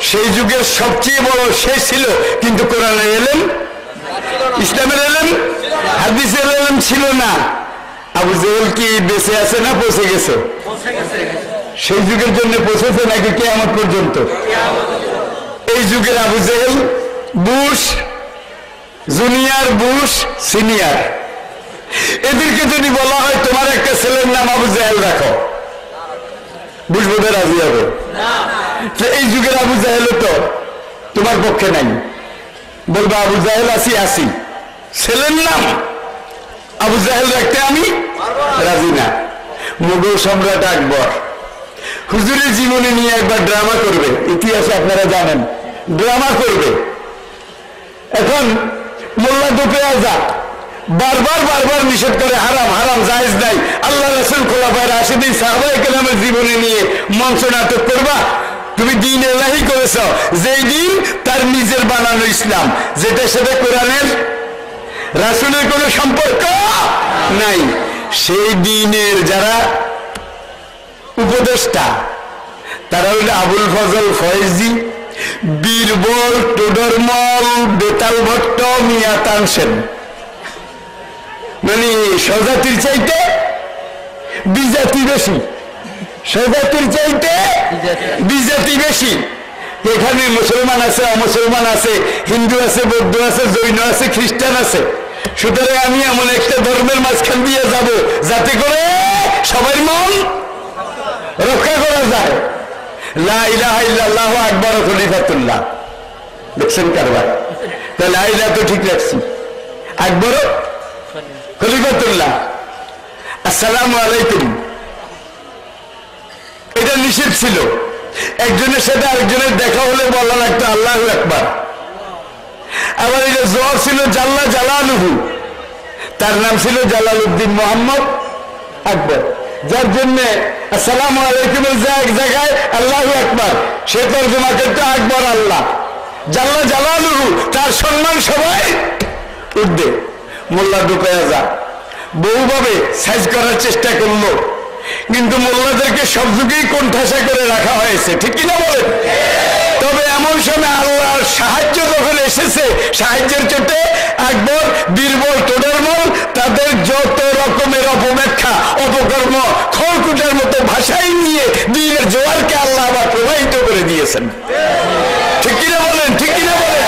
সেই যুগের সবচেয়ে বড় সে ছিল। কিন্তু কোরআনের এলেম, ইসলামের এলেম, হাদিসের এলেম ছিল না। আবু জেহেল কি বেঁচে আছে না পৌঁছে গেছে? সেই যুগের জন্য পৌঁছেছে নাকি কিয়ামত পর্যন্ত? এই যুগের Abu Jahl, Bush junior, Bush senior, এদেরকে যদি বলা হয় তোমার একটা ছেলের নাম আবু জেহেল রাখো, বুঝবোধে রাজি হবে এই যুগের আবু জাহেল তো তোমার পক্ষে নাই, বলবো আবু জাহেল আসি ছেলের নাম আবু জাহেল রাখতে আমি রাজি না। মুঘল সম্রাট আকবর হুজুরের জীবনী নিয়ে একবার ড্রামা করবে, ইতিহাসে আপনারা জানেন ড্রামা করবে। এখন মোল্লা দুপে আজা বারবার নিষেধ করে, হারাম হারাম জায়েজ নাই। আল্লাহ রাসূল খোলাফায়ে রাশিদিন সাহাবায়ে কেরামের জীবনী নিয়ে মঞ্চ নাটক করবা, তুমি দ্বীন ইলাহি করেছ, যেই দিন তার নিজের বানানো ইসলাম, যেটা সেটা কোরআনের রাসূলের কোনো সম্পর্ক নাই। সেই দ্বীনের যারা উপদেষ্টা তারা হইল আবুল ফজল ফয়েজি, বীরবল, টোডরমল, বেতাল ভট্ট, মিয়া তানসেন, মানে স্বজাতির চাইতে বিজাতি বেশি, স্বজাতির চাইতে বিজাতি বেশি। এখানে মুসলমান আছে, অমুসলমান আছে, হিন্দু আছে, বৌদ্ধ আছে, জৈন আছে, খ্রিস্টান আছে। সুতরাং আমি এমন একটা ধর্মের মাঝখান দিয়ে যাব যাতে করে সবার মন রক্ষা করা যায়। লা ইলাহা ইল্লাল্লাহু আকবার খলিফাতুল্লাহ, দেখছেন কারবার? তাহলে লা ইলাহা তো ঠিক রাখছি, আকবর খলিফাতুল্লাহ। আসসালামু আলাইকুম, এটা নিষেধ ছিল। একজনের সাথে আরেকজনের দেখা হলে বলা লাগতো আল্লাহু আকবার। আবার এটা জ্বর ছিল জাল্লা জালালুহু, তার নাম ছিল জালালউদ্দিন মোহাম্মদ আকবর, যার জন্য আসসালামু আলাইকুমের এক জায়গায় আল্লাহু আকবার, সে তর্জমা করতে আকবর আল্লাহ, জাল্লা জালালুহু, তার সম্মান সবাই উঠবে। মোল্লা দুপায়াজা বহুভাবে সাইজ করার চেষ্টা করলো, কিন্তু মোল্লাদেরকে সব যুগেই কোণঠাসা করে রাখা হয়েছে, ঠিক কিনা বলেন? তবে এমন সময় আল্লাহর সাহায্য যখন এসেছে, সাহায্যের চোটে আকবর, বীরবল, টোডরমল তাদের যত রকমের অপব্যাখ্যা, অপকর্ম, খড়কুটার মতো ভাষায় নিয়ে দ্বীনের জোয়ারকে আল্লাহ আবার প্রবাহিত করে দিয়েছেন, ঠিক কিনা বলেন? ঠিক কিনা বলেন?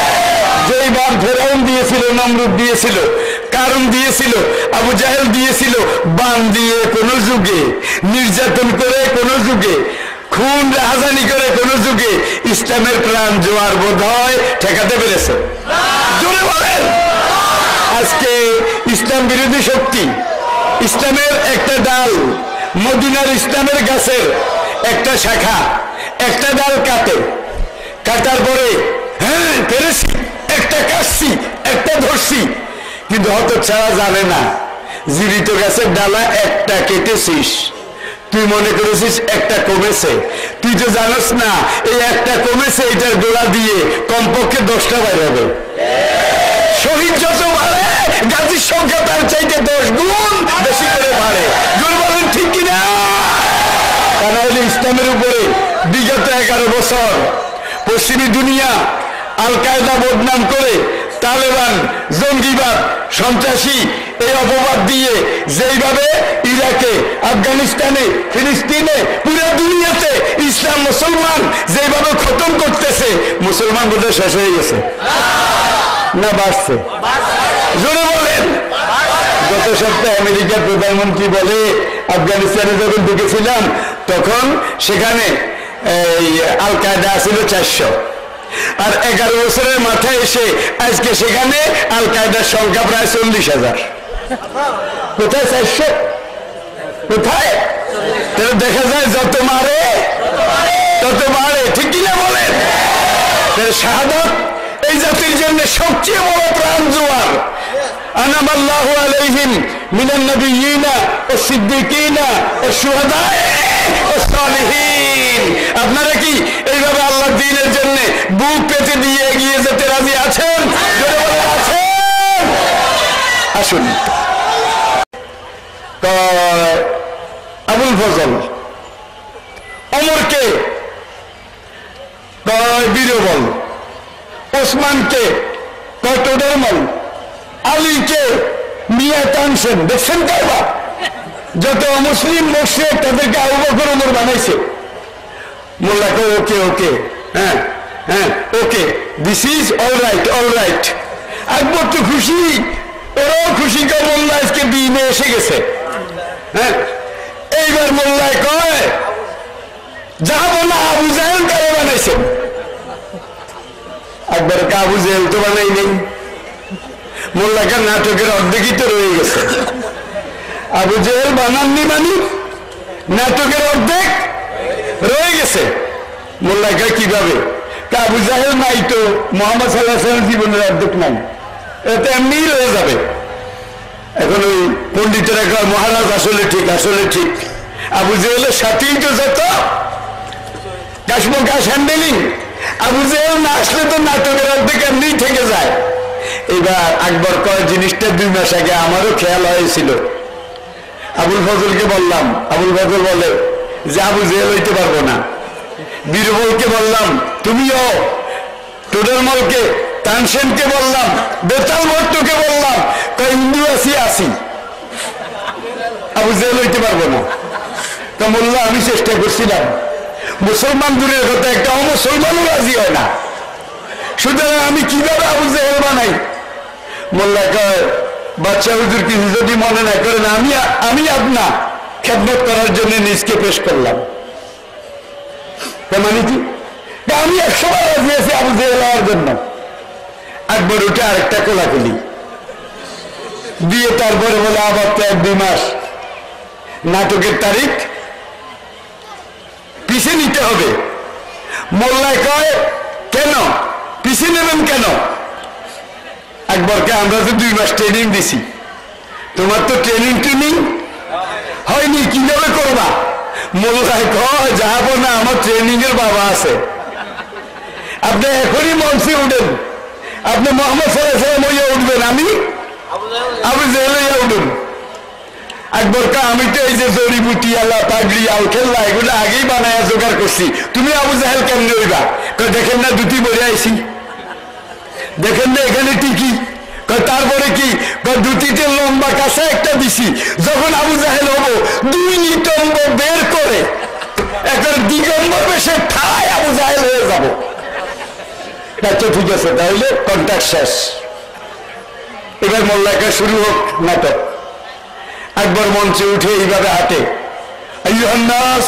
যেইবার ফেরাউন দিয়েছিল, নমরুদ দিয়েছিল, কারণ দিয়েছিল, আবু জাহেল দিয়েছিল, বান দিয়ে কোন যুগে, নির্যাতন করে কোন যুগে, খুন রাহাজানি করে কোন যুগে ইসলামের প্রাণ জোয়ার বোধ হয় ঠেকাতে পেরেছে? জোরে বলেন। আজকে ইসলাম বিরোধী শক্তি, ইসলামের একটা ডাল, মদিনার ইসলামের গাছের একটা শাখা, একটা ডাল কাটার পরে হ্যাঁ পেরেছি, একটা কাটছি, একটা ধরছি, কিন্তু হয়তো ছাড়া জানে না জীবিত গাছের ডালা একটা কেটেছিস, তুই মনে করেছিস একটা কমেছে, তুই তো জানোস না এই একটা কমেছে, এটার গোড়া দিয়ে কমপক্ষে 10টা বাইর হবে। শহীদ যত বাড়ে গাজীর সংখ্যা তার চাইতে 10 গুণ বেশি করে বাড়ে। জোর বলেন ঠিক কিনা? কারণ হলে ইসলামের উপরে বিগত 11 বছর পশ্চিমী দুনিয়া আল কায়দা বদনাম করে, তালেবান, জঙ্গিবাদ, সন্ত্রাসী এই অপবাদ দিয়ে যেইভাবে ইরাকে, আফগানিস্তানে, ফিলিস্তিনে, পুরো দুনিয়াতে ইসলাম মুসলমান যেইভাবে খতম করতেছে, মুসলমান বোধহয় শেষ হয়ে গেছে না বাড়ছে? জোরে বলেন। গত সপ্তাহে আমেরিকার প্রধানমন্ত্রী বলে, আফগানিস্তানে যখন ঢুকেছিলাম তখন সেখানে আল কায়দা ছিল 400, আর 11 বছরের মাথায় এসে আজকে সেখানে আল কায়দার সংখ্যা প্রায় 40,000। কোথায় 400? কোথায়? দেখা যায় যত মারে তত বাড়ে, ঠিক কিনা বলেন? শাহাদাত এই জাতির জন্য সবচেয়ে বড় প্রাণ জোয়ার। আনামাল্লাহু আলাইহিম মিনান নাবিয়িনা ওয়াস সিদ্দিকিনা ওয়াস শুহাদা ওয়াস সালিহিন। আপনারা কি এইভাবে আল্লাহর দ্বীনের জন্য বুক পেতে দিয়ে এগিয়ে যেতে রাজি আছেন? জোরে বলে আছেন? আসুন। আবুল ফজল, ওমরকে বীরবল, ওসমানকে টোডরমল, আলীকে মিয়া তানসেন। দেখছেন কারবার? যত মুসলিম মুশরিক তাদেরকে আবু বকর ওমর বানাইছে। মোল্লাকে ওকে ওকে, হ্যাঁ হ্যাঁ okay, this is all right, all right. Akbar তো খুশি, ওরাও খুশি, কে মোল্লা আজকে দিনে এসে গেছে। হ্যাঁ, এইবার মোল্লায় কয় আবু জেহেল তো বানাই নেই, মোল্লাকার নাটকের অর্ধেকই তো রয়ে গেছে। আবু জেহেল বানাননি মানে নাটকের অর্ধেক রয়ে গেছে। মোল্লাকা কিভাবে? আবু জাহেল নাই তো মোহাম্মদ সাল্লাল্লাহু আলাইহি ওয়াসাল্লাম জীবনের অর্ধেক নাই, এটা এমনি রয়ে যাবে। এখন ওই পন্ডিতেরা কয় মহারাজ আসলে ঠিক, আসলে ঠিক। আবু জেহেলের সাথেই তো যত কাশমোকাশ হ্যান্ডেলিং, আবু জেহেল না আসলে তো নাটকের অর্ধেক এমনি থেকে যায়। এবার আকবর কয় জিনিসটা 2 মাস আগে আমারও খেয়াল হয়েছিল। আবুল ফজলকে বললাম, আবুল ফজল বলে যে আবু জেহেল হইতে পারবো না। বীরবলকে বললাম তুমিও, টোডরমলকে, তানসেনকে বললাম, বেতাল ভট্টকে বললাম, কয় হিন্দু আসি আবু জেহেল হইতে পারবো না। তা মোল্লা আমি চেষ্টা করছিলাম, মুসলমান দূরের কথা একটা অমুসলমানও রাজি হয় না, সুতরাং আমি কিভাবে আবু জেহেল বানাই? মোল্লা কয় বাদশাহ হুজুর কিছু যদি মনে না করেন আমি আপনার খেদমত করার জন্য নিজকে পেশ করলাম। মানে কি আমি 100 বার রাজি আছি আবু জেহেল হওয়ার জন্য। আকবর উঠে আরেকটা কোলাকুলি দিয়ে তারপরে বলে আবার তো 1-2 মাস নাটকের তারিখ পিছিয়ে নিতে হবে। মোল্লা কয় কেন পিছিয়ে নেবেন কেন? আকবরকে আমরা তো 2 মাস ট্রেনিং দিছি, তোমার তো ট্রেনিং হয়নি, কিভাবে করবা? মোল্লায় কয় যাবো না, আমার ট্রেনিং এর বাবা আছে। আপনি এখনই মঞ্চে উঠেন, আপনি মোহাম্মদ সাল্লাল্লাহু আলাইহি ওয়াসাল্লাম হইয়া উঠবেন, আমি আবু জেহেল হইয়া উঠুন। আকবর কা আমি তো এই যে জড়িবুটি আল্লাহ পাগড়ি আউখেল্লা এগুলো আগেই বানায়া জোগাড় করছি, তুমি আবু জেহেল কেমনে হইবা? দেখেন না দুটি বলে আইছি, দেখেন না এখানে টিকি, তারপরে কি দুটিতে লম্বা কাছে একটা দিছি, যখন আবু জাহেল হবো 2 নিতম্ব বের করে একটা দিগম্বর বেশে ঠায় আবু জাহেল হয়ে যাব। আচ্ছা ঠিক আছে, তাহলে কন্ট্যাক্ট শেষ, এবার মোল্লাকা শুরু হোক নাটক। আকবর মঞ্চে উঠে এইভাবে হাঁটে, আইয়ুহান নাস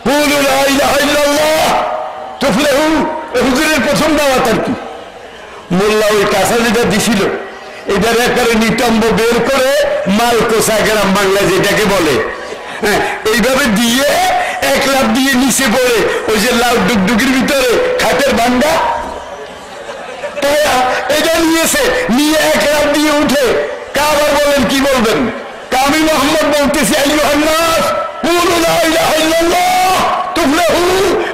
কুলু লা ইলাহা ইল্লাল্লাহ তুফলিহু। হুজুরের প্রথম দাওয়াত আর কি। মোল্লা ওই কাঁচা যেটা দিছিল এটার একবারে নিতম্ব বের করে মাল কোষা গ্রাম বাংলা যেটাকে বলে, হ্যাঁ এইভাবে দিয়ে 1 লাফ দিয়ে নিচে পড়ে ওই যে লাউ ডুগডুগির ভিতরে খাটের ভান্ডা এটা নিয়েছে, নিয়ে 1 লাফ দিয়ে উঠে আবার বলেন কি বলবেন? আমি মোহাম্মদ বলতেছি আইয়ুহান নাস কুলু লা ইলাহা ইল্লাল্লাহ তুফলিহু।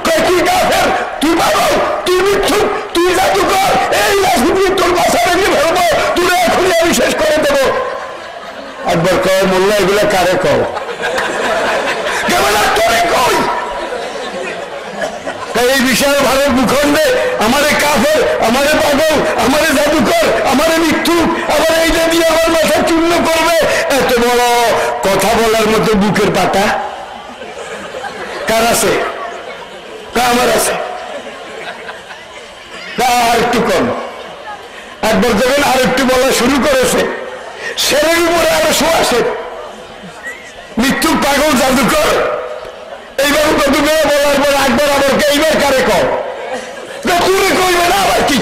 কয় তুই কাফের, তুই পাগল, তুই মিথ্যুক, তুই জাদুকর, এই লাশগুলো তোর বাসা ভেঙে ফেলবো, তুই এখনই আমি শেষ করে দেবো। একবার কয় মোল্লা এগুলা কারে কও? কেমন তোরে কই? এই বিশাল ভারত ভূখণ্ডে আমারে কাফের, আমারে পাগল, আমারে জাদুকর, আমারে মিথ্যুক, আবার এইটা দিয়ে আমার মাথা চূর্ণ করবে, এত বড় কথা বলার মতো বুকের পাতা কার আছে? আমার আছে। আর একটু কম। একবার যখন আর একটু বলা শুরু করেছে, সেরের উপরে আরো আসে, মৃত্যুক, পাগল, জাদুকর, এইবার কত মেয়ে বলার পর একবার আবার এইবার কারে কর তুলে কইবে না আবার কি?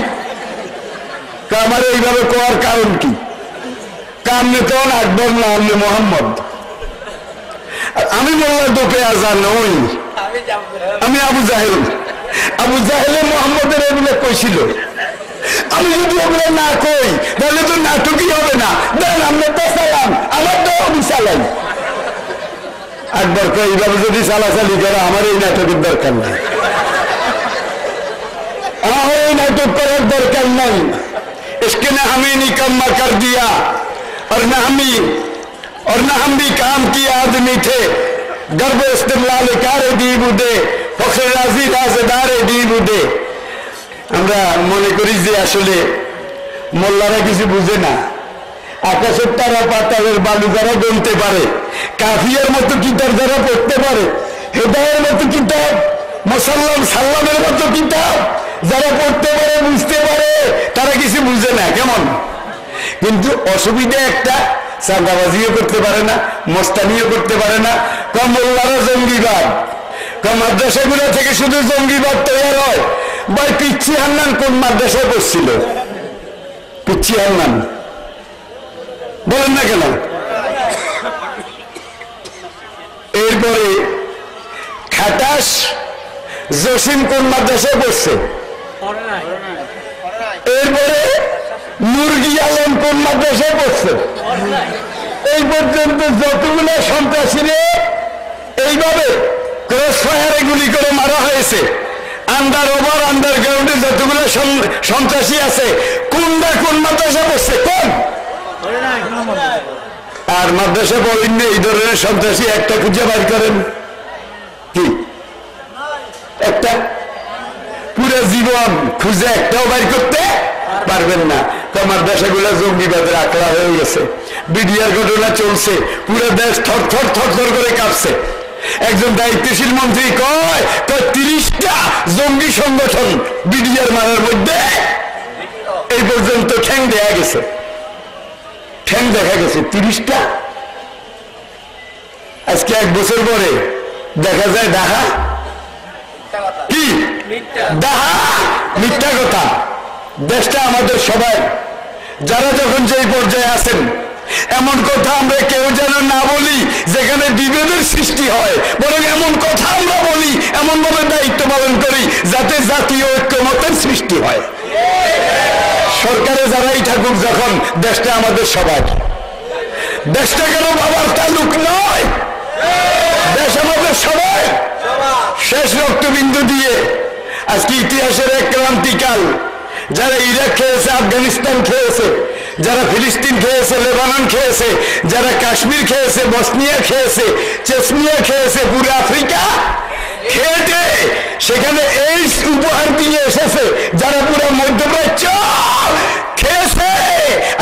আমার এইভাবে করার কারণ কি? কামনে তখন আকবর না আমনে মোহাম্মদ। আমি বললাম তোকে আজান নই, আমি আবু জাহেল। আবু জাহেলে মোহাম্মদের এগুলো কইছিল, আমি যদি ওগুলো না কই তাহলে তো নাটকই হবে না। দেন আমরা তো চালাম, আমার তো আমি চালাই। একবার কই এইভাবে যদি চালাচালি করে আমার এই নাটকের দরকার নাই, আমার এই নাটক করার দরকার নাই। इसके न हमें निकम्मा कर दिया और न हम भी काम किए आदमी थे। गर्व इस्तेमाल कारे दी बुदे फखर राजी राजदारे दी बुदे। আমরা মনে করি যে আসলে মোল্লারা কিছু বুঝে না, আকাশের তারা পাতালের বালু যারা গুনতে পারে, কাফিয়ার মতো কিতাব যারা পড়তে পারে, হেদায়ের মতো কিতাব, মুসাল্লাম সাল্লামের মতো কিতাব যারা পড়তে পারে, বুঝতে পারে, তারা কিছু বুঝে না। কেমন? কিন্তু অসুবিধা একটা, চাঁদাবাজিও করতে পারে না, মস্তানিও করতে পারে না। মোল্লারা জঙ্গিবাদ, মাদ্রাসাগুলো থেকে শুধু জঙ্গিবাদ তৈরি হয়, ভাই পিচ্ছি হান্নান কোন মাদ্রাসায় পড়ছিল? পিচ্ছি হান্নান বলেন না কেন? এরপরে খাটাস জসিম কোন মাদ্রাসায় পড়ছে? এরপরে মুরগি আলম কোন মাদ্রাসায় পড়ছে? এই পর্যন্ত যতগুলো সন্ত্রাসীরে এইভাবে ক্রস ফায়ারে গুলি করে মারা হয়েছে, আন্ডার ওভার আন্ডারগ্রাউন্ডে যতগুলো সন্ত্রাসী আছে, কোনটা কোন মাদ্রাসা পড়ছে? কোন? আর মাদ্রাসা পড়েন এই ধরনের সন্ত্রাসী একটা খুঁজে বাইর করেন, কি একটা? পুরো জীবন খুঁজে একটাও বাইর করতে পারবেন না। তো মাদ্রাসাগুলো জঙ্গিবাদের আখড়া হয়ে গেছে, বিডিআর ঘটনা চলছে, পুরো দেশ থর থর থর থর করে কাঁপছে। একজন দায়িত্বশীল মন্ত্রী কয় 30টা জঙ্গি সংগঠন বিডিআর মারার মধ্যে এই পর্যন্ত ঠ্যাং দেয়া গেছে, ঠ্যাং দেখা গেছে 30টা। আজকে 1 বছর পরে দেখা যায় ডাহা কি ডাহা মিথ্যা কথা। দেশটা আমাদের সবাই, যারা যখন যে পর্যায়ে আছেন, এমন কথা আমরা কেউ যেন না বলি যেখানে বিভেদের সৃষ্টি হয়, বরং এমন কথা আমরা বলি, এমন ভাবে দায়িত্ব পালন করি যাতে জাতীয় ঐক্যমতের সৃষ্টি হয়। সরকারে যারাই থাকুক, যখন দেশটা আমাদের সবাই, দেশটা কেন বাবার তালুক নয়, দেশ আমাদের সবাই। শেষ রক্তবিন্দু দিয়ে আজকে ইতিহাসের এক ক্রান্তিকাল, যারা ইরাক খেয়েছে, আফগানিস্তান খেয়েছে, যারা ফিলিস্তিন খেয়েছে, লেবানন খেয়েছে, যারা কাশ্মীর খেয়েছে, বসনিয়া খেয়েছে, চেচনিয়া খেয়েছে, পুরো আফ্রিকা খেয়ে সেখানে এই উপহার দিয়ে এসেছে, যারা পুরো মধ্যপ্রাচ্য খেয়েছে,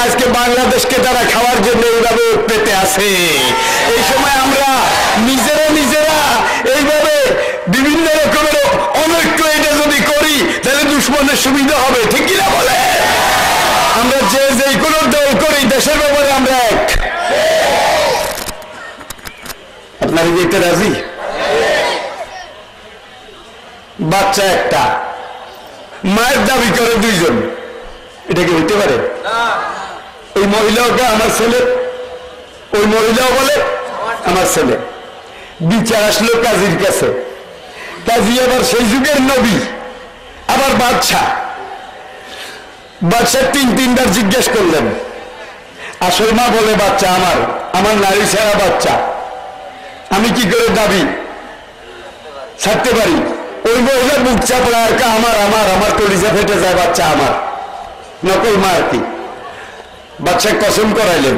আজকে বাংলাদেশকে তারা খাওয়ার জন্য এইভাবে পেতে আছে। এই সময় আমরা নিজেরা এইভাবে বিভিন্ন রকমের অনৈক্য এটা যদি করি, তাহলে দুশ্মনের সুবিধা হবে, ঠিক কিনা বলে? আমরা যে কোনো দল করি, দেশের ব্যাপারে আমরা এক। আপনারা কি এটা রাজি? বাচ্চা একটা, মায়ের দাবি করে 2 জন, এটা কি হইতে পারে? ওই মহিলাকে আমার ছেলে, ওই মহিলাও বলে আমার ছেলে। বিচার আসলো কাজীর কাছে, কাজী আবার সেই যুগের নবী, আবার বাদশা। 3বার জিজ্ঞেস করলেন, আসল মা বলে বাচ্চা আমার নারী ছাড়া বাচ্চা, আমি কি করে দাবি ছাড়তে পারি? ওই মহিলা বুক চাপড়া আর আমার কলিজা ফেটে যায়, বাচ্চা আমার, নকল মা আর কি। বাচ্চা কসম করাইলেন,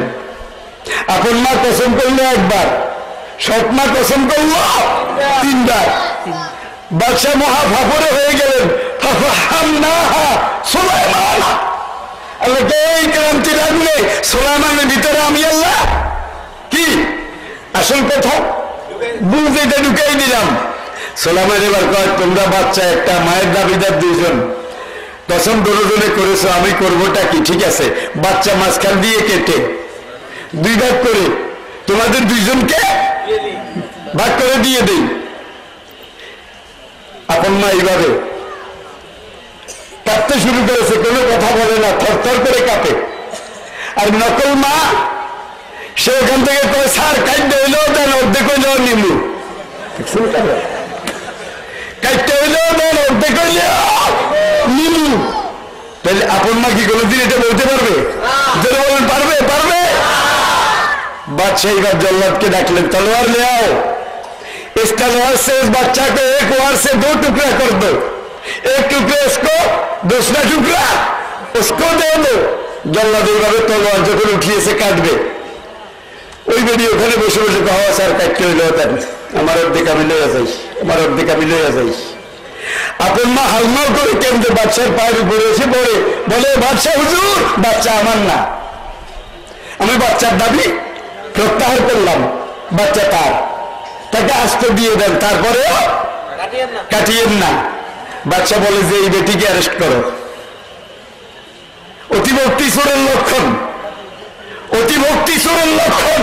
আপন মা কসম করলো 1বার, সৎ মা কসম করলো 3বার। বাদশা মহা ফাফরে হয়ে গেলেন, আল্লাহকে এই ক্রান্তি লাগলে সোলাইমানের ভিতরে আমি আল্লাহ কি আসল কথা বুঝতে এটা ঢুকাই দিলাম। সোলাইমান এবার কয়, তোমরা বাচ্চা একটা, মায়ের দাবিদার 2 জন, কসম দোজনে করেছো, আমি করবোটা কি? ঠিক আছে, বাচ্চা মাঝখান দিয়ে কেটে 2 ভাগ করে তোমাদের 2 জনকে ভাগ করে দিয়ে দেই। আপন মা এইভাবে কাঁপতে শুরু করেছে, কোনো কথা বলে না, থরথর করে কাঁপে। আর নকল মা সে ওখান থেকে কয়, স্যার কাটতে হইলেও দেন, অর্ধেক হইলেও নিমু, কাটতে হইলেও দেন, অর্ধেক হইলেও নিমু। তাহলে আপন মা কি কোনোদিন এটা বলতে পারবে? যদি বলেন পারবে? बादशाह का जल्लाद के डाकलें तलवार ले आओ, इस तलवार से इस बच्चा को एक वार से 2 टुकड़ा कर दो, एक टुकड़ा इसको, दूसरा टुकड़ा उसको दे दो। जल्लाद এইভাবে তলোয়ার যখন উঠিয়ে সে কাটবে, ওই বেডি ওখানে বসে বসে কওয়া, স্যার কাটতে হইলো তার, আমার অর্ধেক আমি লইয়া যাইস, আমার অর্ধেক আমি লইয়া যাইস। আপন মা হালমাল করে কেন্দ্রে বাদশার পায়ের উপরে এসে পড়ে বলে, বাদশাহ হুজুর, বাচ্চা আমার না, আমি বাচ্চার দাবি প্রত্যাহার করলাম, বাচ্চা তাকে আস্ত দিয়ে দেন, তারপরেও কাটিয়েন না। বাচ্চা বলে যে এই বেটিকে অ্যারেস্ট করো। অতিভক্তি চোরের লক্ষণ, অতিভক্তি চোরের লক্ষণ।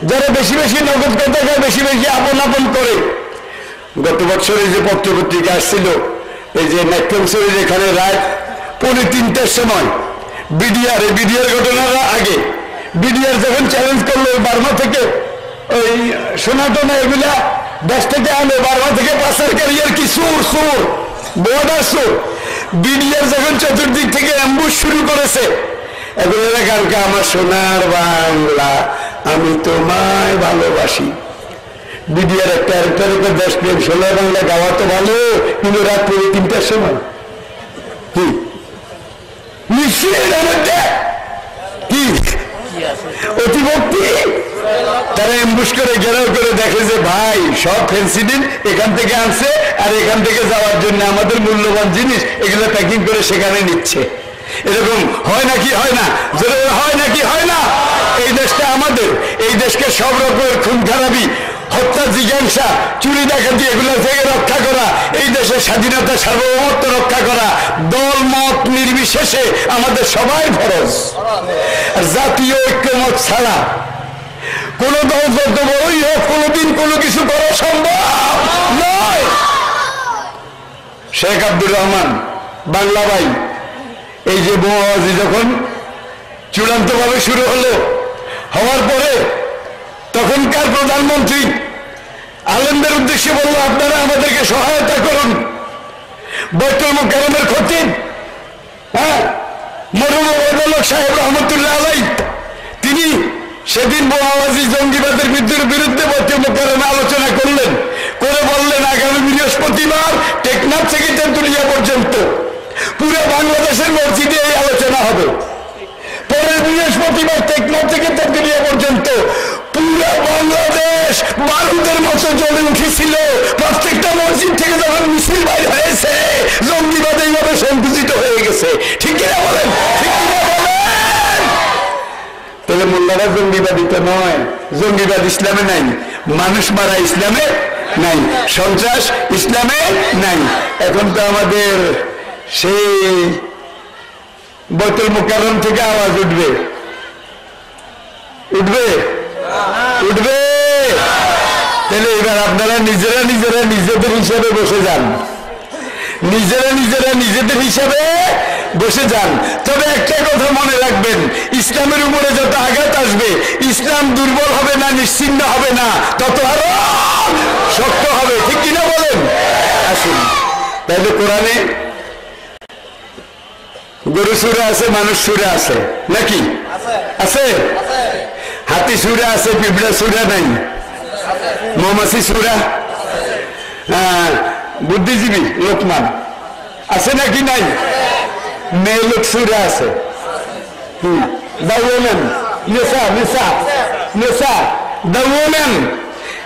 যারা বেশি বেশি নগদ কথা খায়, বেশি বেশি আপন আপন করে। গত বছরে যে পত্রপত্রিকা আসছিল, এই যে নাট্যংশরীর এখানে রাত 2:45টার সময় বিডিআর ঘটনার আগে বিডিআর যখন চ্যালেঞ্জ করলো বার্মা থেকে ওই সোনাটোনা এগুলা দেশ থেকে আনলো, বার্মা থেকে পাচারকারী আর কি সুর বর্ডার সুর। বিডিআর যখন চতুর্দিক থেকে অ্যাম্বুশ শুরু করেছে, এগুলো গানকে আমার সোনার বাংলা আমি তোমায় ভালোবাসি। বিডিআর একটা দেশপ্রেম সোনার বাংলা গাওয়া তো ভালো, কিন্তু রাত 3টার সময় কি নিশ্চয়ই কি অতিভক্তি। তারা এমবুশ করে ঘেরাও করে দেখে যে ভাই সব ফেন্সিডিল এখান থেকে আনছে, আর এখান থেকে যাওয়ার জন্য আমাদের মূল্যবান জিনিস এগুলো প্যাকিং করে সেখানে নিচ্ছে। এরকম হয় নাকি হয় না? হয় নাকি হয় না? এই দেশটা আমাদের, এই দেশকে সব রকমের খুন খারাপি, হত্যা, জিজ্ঞাসা, চুরি ডাকাতি এগুলো থেকে রক্ষা করা, এই দেশের স্বাধীনতা সার্বভৌমত্ব রক্ষা করা দল মত নির্বিশেষে আমাদের সবাই ফরজ। আর জাতীয় ঐক্যমত ছাড়া কোন দল যত বড়ই হোক কোনদিন কোনো কিছু করা সম্ভব নয়। শেখ আব্দুর রহমান বাংলা ভাই এই যে বোমাবাজি যখন চূড়ান্ত ভাবে শুরু হওয়ার পরে তখনকার প্রধানমন্ত্রী আলেমদের উদ্দেশ্যে বলল, আপনারা আমাদেরকে সহায়তা করুন। বাইতুল মুকাররমের খতিব মরহুম ওবায়দুল্লাহ সাহেব রহমতুল্লাহ আলাইহি তিনি সেদিন বোমাবাজি জঙ্গিবাদের বিরুদ্ধে বাইতুল মুকাররমে আলোচনা করলেন, করে বললেন আগামী বৃহস্পতিবার টেকনাফ থেকে তেঁতুলিয়া পর্যন্ত পুরো বাংলাদেশের মসজিদে এই আলোচনা হবে। পরের বৃহস্পতিবার টেকনাফ থেকে তেঁতুলিয়া পর্যন্ত পুরো বাংলাদেশ বারুদের মতো জ্বলে উঠেছিল। প্রত্যেকটা মসজিদ থেকে যখন মিছিল বাইর হয়েছে জঙ্গিবাদ এইভাবে সংকুচিত হয়ে গেছে। ঠিক কিনা বলেন? ঠিক কিনা বলেন? তাহলে মোল্লারা জঙ্গিবাদী তো নয়, জঙ্গিবাদ ইসলামে নাই, মানুষ মারা ইসলামে নাই, সন্ত্রাস ইসলামে নাই। এখন তো আমাদের সেই বাইতুল মুকাররম থেকে আওয়াজ উঠবে তাহলে এবার আপনারা নিজেরা নিজেদের হিসাবে বসে যান, নিজেদের হিসাবে বসে যান। তবে একটা কথা মনে রাখবেন, ইসলামের উপরে যত আঘাত আসবে ইসলাম দুর্বল হবে না, নিশ্চিহ্ন হবে না, তত আরো শক্ত হবে। ঠিক কিনা বলেন? আসুন তাহলে কোরআনে গরু সুরে আছে, মানুষ সুরে আছে নাকি? আছে। হাতি সুরে আছে, পিঁপড়া সুরে নাই, মৌমাছি সুরা, বুদ্ধিজীবী লোকমান আছে নাকি নাই? মেয়ে লোক সুরে আছে।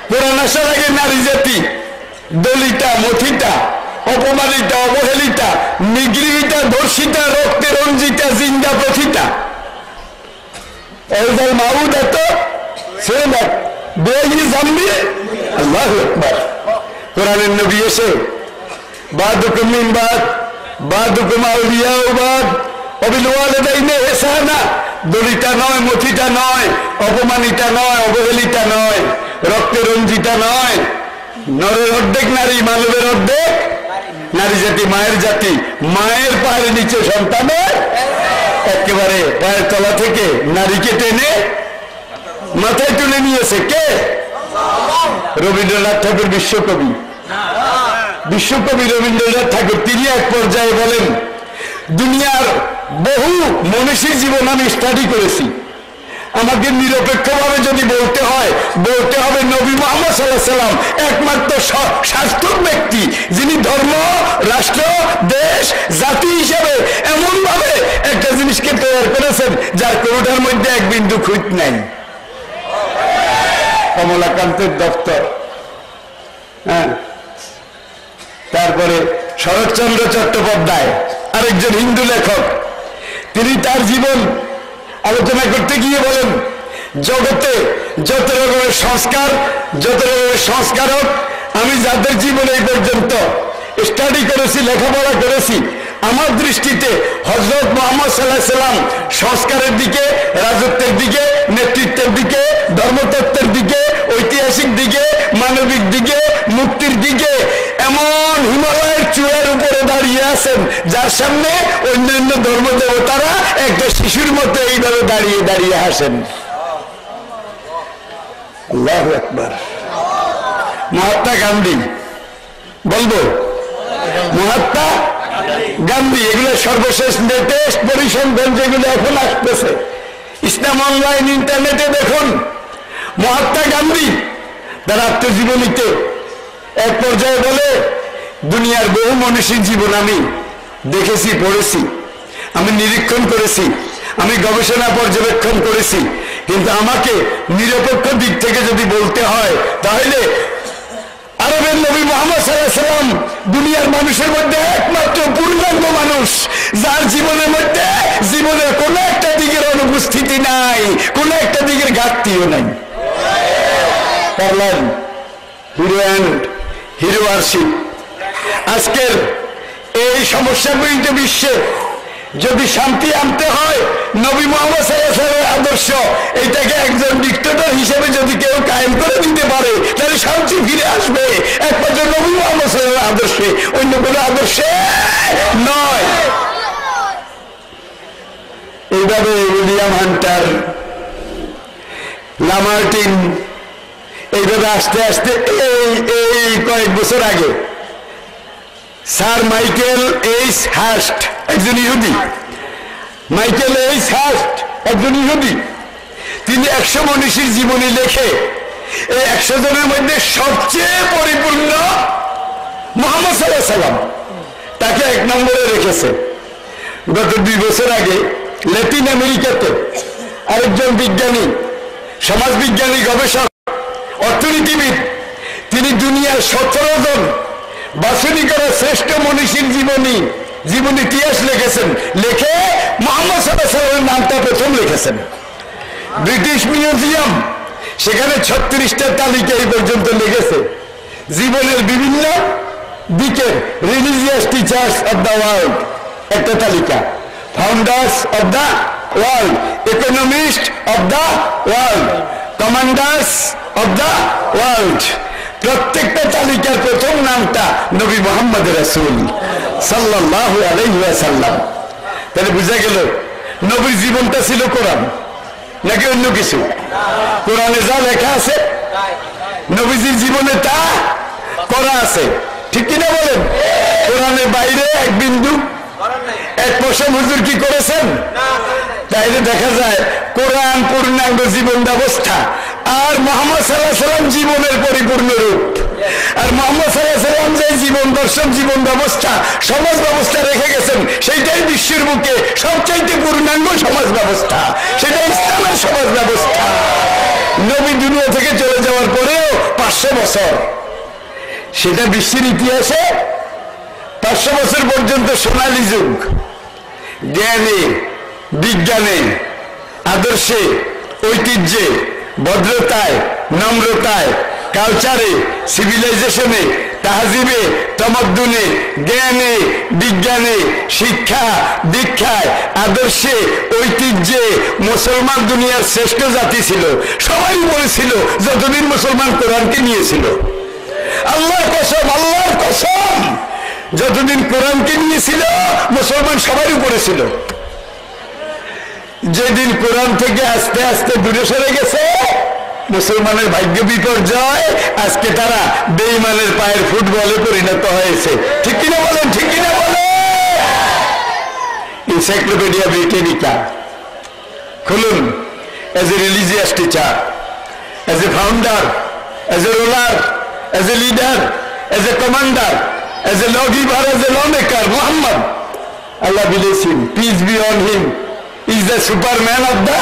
কোরআন আসার আগে নারী জাতি দলিতা, মথিতা, অপমানিতা, অবহেলিতা, নিগৃহীতা, ধর্ষিতা, রক্তে রঞ্জিতা, জিন্দা প্রথিতা, মাউদ এত সে বেগি জানবি। আল্লাহু আকবার। কোরআনের নবী এসে বাদুকুম মিন বাদুকুম আউলিয়া বাদ ওয়াবিল ওয়ালিদাইনি ইহসানা, দলিতা নয়, মথিতা নয়, অপমানিতা নয়, অবহেলিতা নয়, রক্তে রঞ্জিতা নয়, নরের অর্ধেক নারী, মানবের অর্ধেক নারী জাতি, মায়ের জাতি, মায়ের পায়ের নিচে সন্তানের একেবারে পায়ের তলা থেকে নারীকে টেনে মাথায় তুলে নিয়েছে কে? রবীন্দ্রনাথ ঠাকুর, বিশ্বকবি রবীন্দ্রনাথ ঠাকুর। তিনি এক পর্যায়ে বলেন, দুনিয়ার বহু মনীষীর জীবন আমি স্টাডি করেছি, আমাকে নিরপেক্ষভাবে যদি বলতে হবে নবী মুহাম্মদ সাল্লাল্লাহু আলাইহি সাল্লাম একমাত্র সার্থক ব্যক্তি যিনি ধর্ম, রাষ্ট্র, দেশ, জাতি হিসেবে এমন ভাবে একটা জিনিসকে তৈরি করেছেন যার কোনোটার মধ্যে এক বিন্দু খুঁত নাই। কমলাকান্তের দপ্তর। তারপরে শরৎচন্দ্র চট্টোপাধ্যায় আরেকজন হিন্দু লেখক, তিনি তার জীবন আলোচনা করতে গিয়ে বলেন, জগতে যত রকমের সংস্কার, যত রকমের সংস্কারক আমি যাদের জীবন এই পর্যন্ত স্টাডি করেছি, লেখাপড়া করেছি, আমার দৃষ্টিতে হযরত মুহাম্মদ সাল্লাল্লাহু আলাইহি সাল্লাম সংস্কারের দিকে, রাজত্বের দিকে, নেতৃত্বের দিকে, ধর্মতত্ত্বের দিকে, ঐতিহাসিক দিকে, মানবিক দিকে, মুক্তির দিকে এমন হিমালয়ের চূড়ার উপরে দাঁড়িয়ে যার সামনে অন্যান্য ধর্ম দেবতারা একটা শিশুর মতো এইভাবে দাঁড়িয়ে দাঁড়িয়ে হাসেন। আল্লাহু আকবার। মহাত্মা গান্ধী বলবো, মহাত্মা গান্ধী, এগুলো সর্বশেষ লেটেস্ট পরিসংখ্যান যেগুলো এখন আসতেছে, ইসলাম অনলাইন ইন্টারনেটে দেখুন। মহাত্মা গান্ধী তার আত্মজীবনীতে এক পর্যায়ে বলে, দুনিয়ার বহু মানুষের জীবন আমি দেখেছি, পড়েছি, আমি নিরীক্ষণ করেছি, আমি গবেষণা পর্যবেক্ষণ করেছি, কিন্তু আমাকে নিরপেক্ষ দিক থেকে যদি বলতে হয় তাহলে আরবের নবী মুহাম্মদ সাল্লাল্লাহু আলাইহি ওয়াসাল্লাম দুনিয়ার মানুষের মধ্যে একমাত্র পূর্ণাঙ্গ মানুষ, যার জীবনের মধ্যে জীবনের কোনো একটা দিকের অনুপস্থিতি নাই, কোনো একটা দিকের ঘাটতিও নাই। পারলেন হিরো অ্যান্ড হিরো ওয়ারশিপ। আজকের এই সমস্যাগুলিতে বিশ্বে যদি শান্তি আনতে হয়, নবী মুহাম্মদ সাল্লাল্লাহু আলাইহি ওয়াসাল্লামের আদর্শ এইটাকে একজন ডিক্টেটর হিসেবে যদি কেউ কায়েম করে দিতে পারে তাহলে শান্তি ফিরে আসবে একমাত্র নবী মুহাম্মদ সাল্লাল্লাহু আলাইহি ওয়াসাল্লামের আদর্শে, অন্য কোনো আদর্শে নয়। এইভাবে উইলিয়াম হান্টার, লামার্টিন, এইভাবে আস্তে আস্তে এই কয়েক বছর আগে স্যার মাইকেল এইচ হার্স্ট, একজন ইহুদি, মাইকেল এইচ হার্স্ট একজন ইহুদি, তিনি 100 মনীষীর জীবনী লেখে এই 100 জনের মধ্যে সবচেয়ে পরিপূর্ণ মুহাম্মদ সাল্লাল্লাহু আলাইহি ওয়াসাল্লাম, তাকে 1 নম্বরে রেখেছে। গত 2 বছর আগে ল্যাটিন আমেরিকাতে আরেকজন বিজ্ঞানী, সমাজবিজ্ঞানী, গবেষক, অর্থনীতিবিদ, তিনি দুনিয়ার 17 জন বাছনি করা শ্রেষ্ঠ মনীষীর জীবনী ইতিহাস লিখেছেন, লিখে মুহাম্মদ সাল্লাল্লাহু আলাইহি ওয়াসাল্লামের নামটা প্রথম লিখেছেন। ব্রিটিশ মিউজিয়াম সেখানে 36টা তালিকা এই পর্যন্ত লিখেছে জীবনের বিভিন্ন দিকের। Religious teachers of the world একটা তালিকা, founders of the world, economist of the world, commanders of the world. প্রত্যেকটা তালিকার প্রথম নামটা নবী মুহাম্মদ রাসূল সাল্লাল্লাহু আলাইহি ওয়াসাল্লাম। তাহলে বুঝা গেল নবীর জীবনটা ছিল কোরআন নাকি অন্য কিছু? কোরআনে যা লেখা আছে নবীজির জীবনে তা করা আছে, ঠিক কিনা বলেন? কোরআনের বাইরে এক বিন্দু, 1% হুজুর কি করেছেন? তাইলে দেখা যায় কোরআন পূর্ণাঙ্গ জীবন ব্যবস্থা, আর মুহাম্মদ সাল্লাল্লাহু আলাইহি ওয়াসাল্লাম জীবনের পরিপূর্ণ রূপ। আর মুহাম্মদ সাল্লাল্লাহু আলাইহি ওয়াসাল্লাম যে জীবন দর্শন, জীবন ব্যবস্থা, সমাজ ব্যবস্থা রেখে গেছেন, সেইটাই বিশ্বের বুকে সবচাইতে পূর্ণাঙ্গ সমাজ ব্যবস্থা, সেটা ইসলামের সমাজ ব্যবস্থা। নবী দুনিয়া থেকে চলে যাওয়ার পরেও 500 বছর, সেটা বিশ্বের ইতিহাসে 500 বছর পর্যন্ত সোনালী যুগ, জ্ঞানে, বিজ্ঞানে, আদর্শে, ঐতিহ্যে, ভদ্রতায়, নম্রতায়, কালচারে, সিভিলাইজেশনে, তাহজিবে, তমদ্দুনে, জ্ঞানে, বিজ্ঞানে, শিক্ষা দীক্ষায়, আদর্শে, ঐতিহ্যে মুসলমান দুনিয়ার শ্রেষ্ঠ জাতি ছিল। সবাই বলেছিল যতদিন মুসলমান কোরআনকে নিয়েছিল, আল্লাহর কসম, আল্লাহর কসম, যতদিন কোরআনকে নিয়েছিল মুসলমান সবাই উপরে ছিল। যেদিন কোরআন থেকে আস্তে আস্তে দূরে সরে গেছে মুসলমানের ভাগ্য বিপর্যয়, আজকে তারা বেঈমানের পায়ের ফুটবলে পরিণত হয়েছে, ঠিক কিনা বলেন? ঠিক কিনা বলেন? এনসাইক্লোপিডিয়া ব্রিটানিকা খুলুন। As a religious teacher, as a founder, as a ruler, as a leader, as a commander, as a lawgiver, as a lawmaker, Muhammad, Allah bless him, peace be on him, is the superman of the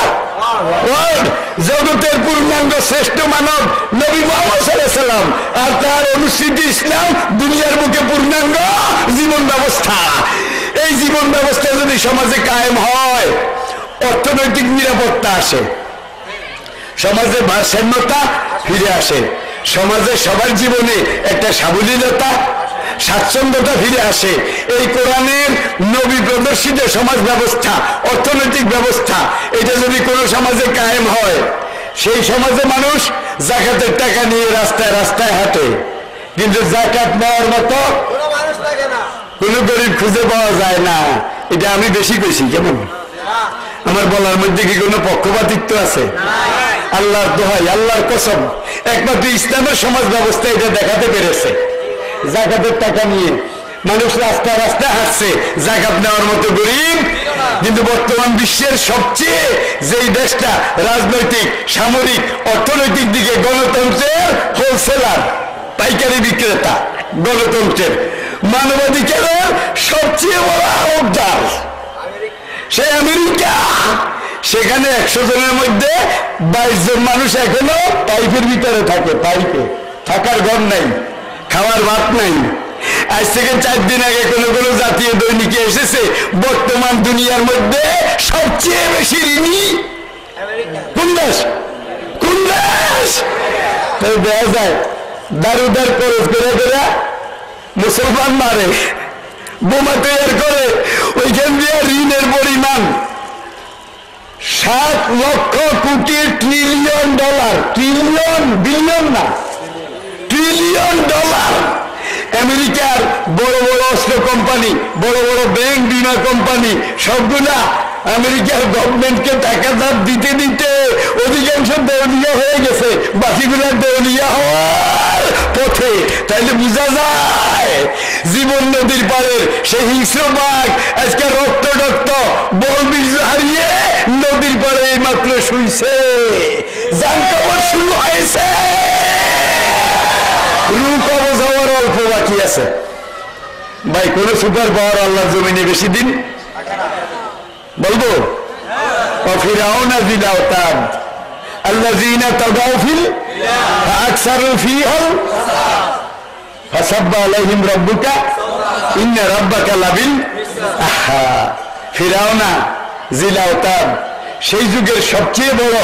world. জগতের পূর্ণাঙ্গ শ্রেষ্ঠ মানব নবী মুহাম্মদ সাল্লাল্লাহু আলাইহি ওয়াসাল্লাম, আর তার অনুসৃত ইসলাম দুনিয়ার বুকে পূর্ণাঙ্গ জীবন ব্যবস্থা। এই জীবন ব্যবস্থা যদি সমাজে কায়েম হয়, অর্থনৈতিক নিরাপত্তা আসে, সমাজে ভারসাম্যতা ফিরে আসে, সমাজে সবার জীবনে একটা সাবলীলতা, স্বাচ্ছন্দ্যতা ফিরে আসে। এই কোরআনের নবী প্রদর্শিত সমাজ ব্যবস্থা, অর্থনৈতিক ব্যবস্থা, এটা যদি কোনো সমাজে কায়েম হয়, সেই সমাজে মানুষ যাকাতের টাকা নিয়ে রাস্তায় রাস্তায় হাঁটে, কিন্তু যাকাত নেওয়ার মতো কোন গরিব খুঁজে পাওয়া যায় না। এটা আমি বেশি কইছি কেমন? আমার বলার মধ্যে কি কোনো পক্ষপাতিত্ব আছে? আল্লাহর দোহাই, আল্লাহর কসম, একমাত্র ইসলামের সমাজ ব্যবস্থা এটা দেখাতে পেরেছে। যাকাতের টাকা নিয়ে মানুষ রাস্তা রাস্তা হাঁটছে, যাকাত নেওয়ার মতো গরিব। কিন্তু বর্তমান বিশ্বের সবচেয়ে যেই দেশটা রাজনৈতিক, সামরিক, অর্থনৈতিক দিকে গণতন্ত্রের হোলসেলার, পাইকারি বিক্রেতা, গণতন্ত্রের, মানবাধিকারের সবচেয়ে বড় হকদার সে আমেরিকা। সেখানে 100 জনের মধ্যে 22 জন মানুষ এখনো পাইপের ভিতরে থাকে। পাইপে থাকার ঘর নাই, খাওয়ার ভাত নাই। আজ থেকে 4 দিন আগে কোন কোন জাতীয় দৈনিকে এসেছে বর্তমান দুনিয়ার মধ্যে সবচেয়ে বেশি ঋণী কোন দেশ? কোন দেশ? দেখা যায় দারুদার খরচ করে করে মুসলমান মারে, বোমা তৈরি করে, ওইখান দিয়ে ঋণের পরিমাণ 7 lakh crore trillion dollar. Trillion, billion না, ট্রিলিয়ন ডলার। আমেরিকার বড় বড় অস্ত্র কোম্পানি, বড় বড় ব্যাংক, বীমা কোম্পানি সবগুলা আমেরিকার গভর্নমেন্টকে টাকা ধার দিতে দিতে অধিকাংশ দেউলিয়া হয়ে গেছে, বাকিগুলা দেউলিয়া হওয়ার পথে। তাইলে বোঝা যায় জীবন নদীর পাড়ের সেই হিংস্র বাঘ আজকে রক্ত রক্ত বল বীজ হারিয়ে নদীর পাড়ে মাত্র শুইছে, জানকবর শুরু হয়েছে। রূপ অবজাওয়ার অল্প বাকি আছে ভাই। কোন সুপার পাওয়ার আল্লাহর জমিনে বেশি দিন বলবো? ফিরাউনা যিল আওতাদ আল্লাযীনা তাগাউ ফিল ফাকসারু ফীহাল ফাসাব্বা আলাইহিম রাব্বুকা ইন্না রাব্বাকা লাবিল আহা। ফিরাউনা যিল আওতাদ সেই যুগের সবচেয়ে বড়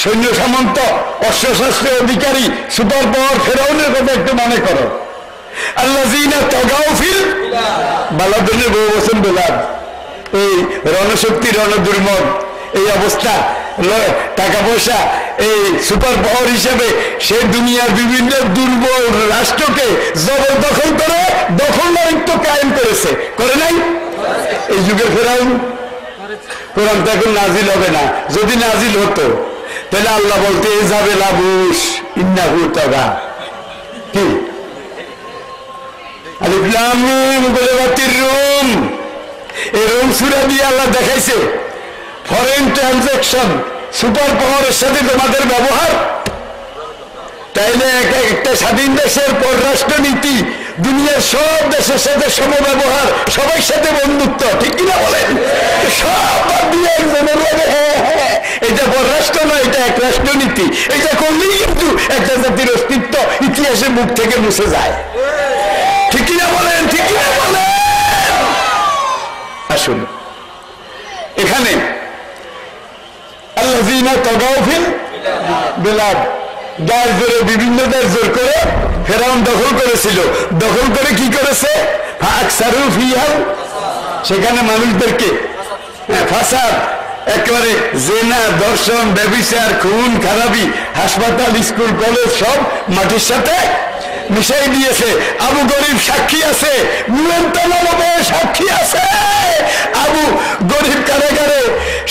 সৈন্য সামন্ত, অস্ত্রশস্ত্রের অধিকারী, সুপার পাওয়ার ফেরাউনের কথা একটু মনে করো। আল্লাযীনা তাগাউ ফিল বালাদুনের বহু বচন বেলাদ, এই রণশক্তি, রণদুর্মদ, এই অবস্থা, টাকা পয়সা, এই সুপার পাওয়ার হিসেবে সে দুনিয়ার বিভিন্ন দুর্বল রাষ্ট্রকে জবরদখল করে দখলদারিত্ব কায়েম করেছে, করে নাই? এই যুগের ফেরাউন। কোরআন তো এখন নাজিল হবে না, যদি নাজিল হতো তাহলে আল্লাহ বলতে যাবে লাবুস ইন্নাহু তাগা। কি আলিফ লাম মিম গুলিবাতির রুম, এই রুম সূরা দিয়ে আল্লাহ দেখাইছে ফরেন ট্রানজাকশন, সুপার পাওয়ারের সাথে তোমাদের ব্যবহার। তাইলে একটা স্বাধীন দেশের পররাষ্ট্র নীতি দুনিয়ার সব দেশের সাথে সমব্যবহার, সবার সাথে বন্ধুত্ব, ঠিক কিনা বলেন? সব বাদ দিয়ে একজনের লাগে এটা পররাষ্ট্র নয়, এটা এক রাষ্ট্রনীতি। এটা করলেই কিন্তু একটা জাতির অস্তিত্ব ইতিহাসের মুখ থেকে মুছে যায়, ঠিক কিনা বলেন? ঠিক কিনা বলেন? আসুন এখানে আল্লাযীনা তাগাউ ফিল বিলাদ, দেশ জোরে, বিভিন্ন দেশ জোর করে ফেরাউন দখল করেছিল। দখল করে কি করেছে? ফাকসারু ফীহাল, সেখানে মানুষদেরকে ফাসাদ, একেবারে জেনা, দর্শন, ব্যভিচার, খুন খারাপি, হাসপাতাল, স্কুল, কলেজ সব মাটির সাথে মিশাই দিয়েছে। আবু গরিব সাক্ষী আছে, নিয়ন্ত্রণে সাক্ষী আছে। আবু গরিব কারাগারে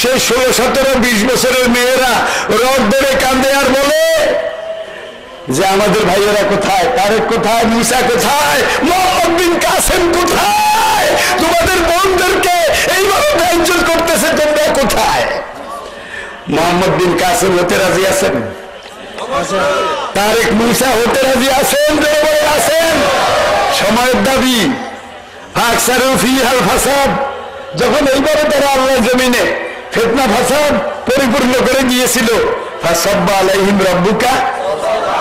সেই 16, 17, 20 বছরের মেয়েরা রড ধরে কান্দে আর বলে যে আমাদের ভাইয়েরা কোথায়, তারেক কোথায়, মুসা কোথায়, মোহাম্মদ বিন কাসেম কোথায়, তোমাদের বোনদেরকে এইভাবে ব্যঞ্জন করতেছে, তোমরা কোথায়? মোহাম্মদ বিন কাসেম হতে রাজি আছেন? তারেক মুসা হতে রাজি আছেন? আছেন। সময়ের দাবি ফাকসারু ফীহাল ফাসাদ। যখন এইভাবে তারা আল্লাহর জমিনে ফিতনা ফাসাদ পরিপূর্ণ করে গিয়েছিল, ফাসাব্বা আলাইহিম রাব্বুকা,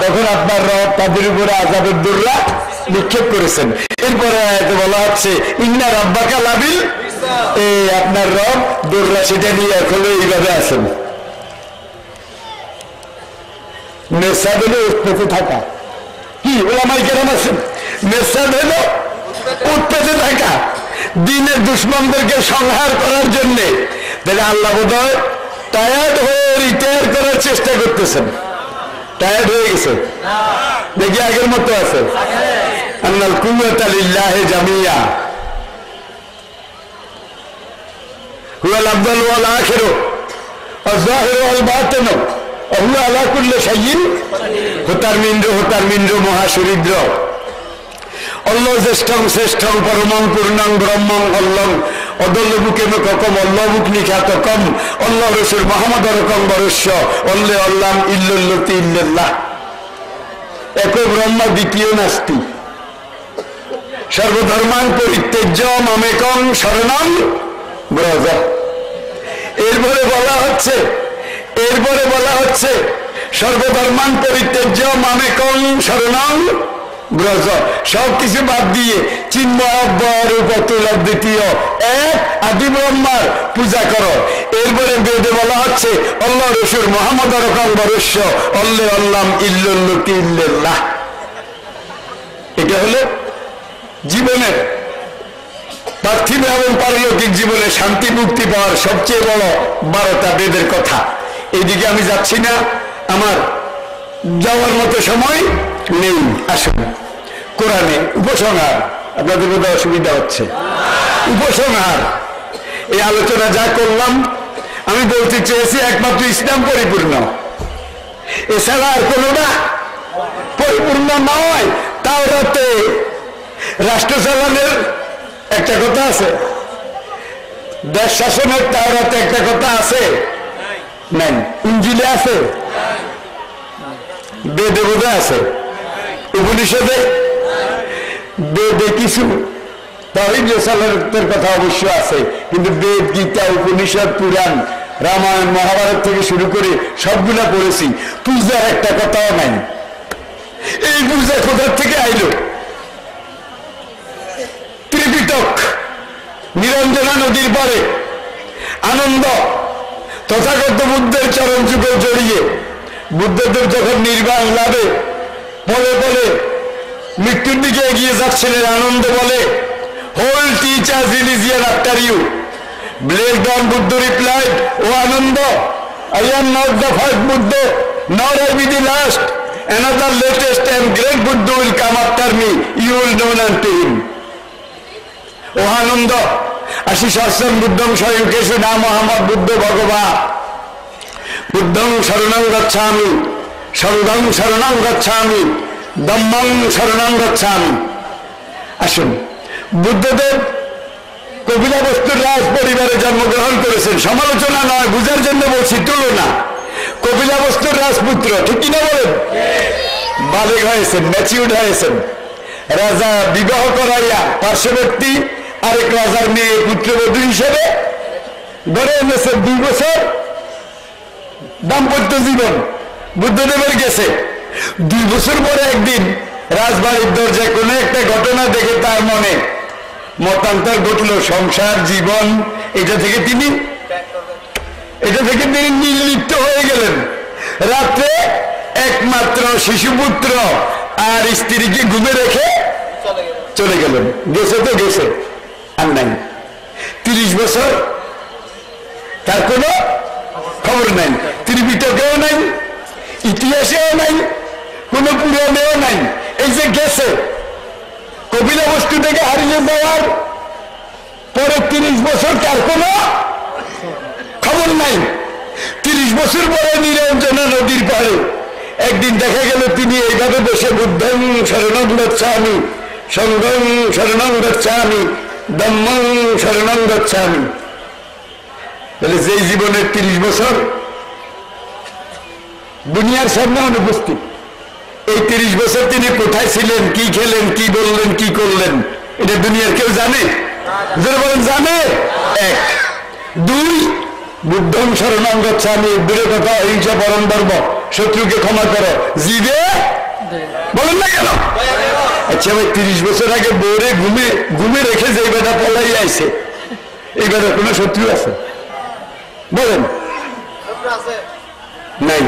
তখন আপনার রব তাদের উপরে আযাবের দুর্রা নিক্ষেপ করেছেন। এরপরে আয়াতে বলা হচ্ছে ইন্না রাব্বাকা লাবিল, এই আপনার রব দুর্রা সেটা নিয়ে এখনো এইভাবে আছেন। মেসাদ হলো উৎপেতে থাকা। কি ওলামায়ে কেরাম আছেন? মেসাদ হলো উৎপেতে থাকা, দিনের দুশমনদেরকে সংহার করার জন্য। তাহলে আল্লাহ বোধহয় টায়ার্ড হয়ে রিটায়ার করার চেষ্টা করতেছেন। টায়ার্ড হয়ে গেছে দেখি, আগের মতো আছে। আন্নাল কুওয়াতা লিল্লাহি জামিয়া হুয়াল আউয়াল ওয়াল আখিরু ওয়াল যাহিরু ওয়াল বাতিনু ওয়া হুয়া আলা কুল্লি শাইইন হতারমিন্দ্র মহাশরীদ্র অল্লাহ জ্যেষ্ঠং শ্রেষ্ঠং পরমং পূর্ণং ব্রহ্মং অল্লং অদল্লবুকে ককম অল্লাহবুক নিখাতকম অল্লাহ রসুল মোহাম্মদ রকম বরস্য অল্লে অল্লাম ইল্লল্লতি ইল্লাল্লাহ এক ব্রহ্ম দ্বিতীয় নাস্তি সর্বধর্মাং পরিত্যজ্য মামেকং শরণং ব্রজ। এরপরে বলা হচ্ছে সর্বধর্মাং পরিত্যজ্য মামেকং শরণং ব্রজ। সবকিছু বাদ দিয়ে চিন্ময় রূপ দ্বিতীয় এক আদি ব্রহ্মার পূজা করো। এরপরে বেদে বলা হচ্ছে আল্লাহ রসুল মোহাম্মদ রকম বরস্য অল্লে অল্লাম ইল্লল্লতি ইল্লাল্লাহ। এটা হলো জীবনের পার্থিব এবং পারলৌকিক জীবনে শান্তি মুক্তি পাওয়ার সবচেয়ে বড় 12টা বেদের কথা। এইদিকে আমি যাচ্ছি না, আমার যাওয়ার মতো সময় নেই। আসুন কোরআনে উপসংহার, আপনাদের মধ্যে অসুবিধা হচ্ছে, উপসংহার এই আলোচনা যা করলাম আমি বলতে চেয়েছি একমাত্র ইসলাম পরিপূর্ণ, এছাড়া আর কোনটা পরিপূর্ণ নয়। তাওরাতে রাষ্ট্র চালানোর একটা কথা আছে, দেশ শাসনের তাওরাতে একটা কথা আছে নাই? ইনজিলে আছে, বেদে বোধে আছে, উপনিষদে বেদে কিছু তাওহীদ রিসালাতের কথা অবশ্য আছে, কিন্তু বেদ, গীতা, উপনিষদ, পুরাণ, রামায়ণ, মহাভারত থেকে শুরু করে সবগুলা পড়েছি, পূজার একটা কথাও নাই। এই পূজা কোথার থেকে আইলো? ত্রিপিটক, নিরঞ্জনা নদীর পারে আনন্দ তথাগত বুদ্ধের চরণ যুগে জড়িয়ে বুদ্ধদেব যখন নির্বাণ লাভে বলে বলে মৃত্যুর দিকে এগিয়ে যাচ্ছিলেন, আনন্দ বলে who'll teach us religion after you. ব্লেক ডাউন Buddha replied, O Ananda, I am not the first Buddha, nor I be the last. Another latest and great Buddha will come after me. You will know unto him. ও আনন্দ, আশিসহস্রম বুদ্ধং স্বয়ংকেশু না মোহাম্মদ বুদ্ধ ভগবা বুদ্ধং শরণং গচ্ছামি সংঘং শরণং গচ্ছামি ধম্মং শরণং গচ্ছামি। আসুন, বুদ্ধদেব কপিলাবস্তুর রাজ পরিবারে জন্মগ্রহণ করেছেন। সমালোচনা নয়, বুঝার জন্য বলছি, তুলনা। কপিলাবস্তুর রাজপুত্র, ঠিক কিনা বলেন? বালেগ হয়েছেন, ম্যাচিউর্ড হয়েছেন। রাজা বিবাহ করাইয়া পার্শ্ববর্তী আরেক রাজার মেয়ে পুত্রবধূ হিসেবে গড়ে এনেছেন। 2 বছর দাম্পত্য জীবন বুদ্ধদেবের গেছে। 2 বছর পরে একদিন রাজবাড়ির দরজায় কোনো একটা ঘটনা দেখে তার মনে মতান্তর ঘটল। সংসার জীবন এটা থেকে তিনি নির্লিপ্ত হয়ে গেলেন। রাত্রে একমাত্র শিশুপুত্র আর স্ত্রীকে ঘুমে রেখে চলে গেলেন। গেছে তো গেছে, আর নাই। 30 বছর তার কোনো খবর নাই, ত্রিপিটকেও নাই, ইতিহাসেও নাই, কোনো পুরাণেও নাই। এই যে গেছে, কপিলাবস্তু থেকে হারিয়ে যাওয়ার পরে 30 বছর তার কোনো খবর নাই। 30 বছর পরে নিরঞ্জনা নদীর পাড়ে একদিন দেখা গেল তিনি এইভাবে বসে বুদ্ধং শরণং গচ্ছামি সংঘং শরণং গচ্ছামি ধম্মং শরণং গচ্ছামি। তাহলে যেই জীবনের 30 বছর দুনিয়ার সামনে অনুপস্থিত, এই 30 বছর তিনি কোথায় ছিলেন, কি খেলেন, কি বললেন, কি করলেন, এটা দুনিয়ার কেউ জানে? যারা বলেন জানে। 1, 2 বুদ্ধং শরণং গচ্ছামি, দূরে কথা অহিংসা পরম ধর্ম, শত্রুকে ক্ষমা করো, জিবে বলেন না কেন? আচ্ছা ভাই, 30 বছর আগে বউরে ঘুমে রেখে যে বেটা পলাই আইছে, এই বেটার কোনো শত্রু আছে? বলেন নাই।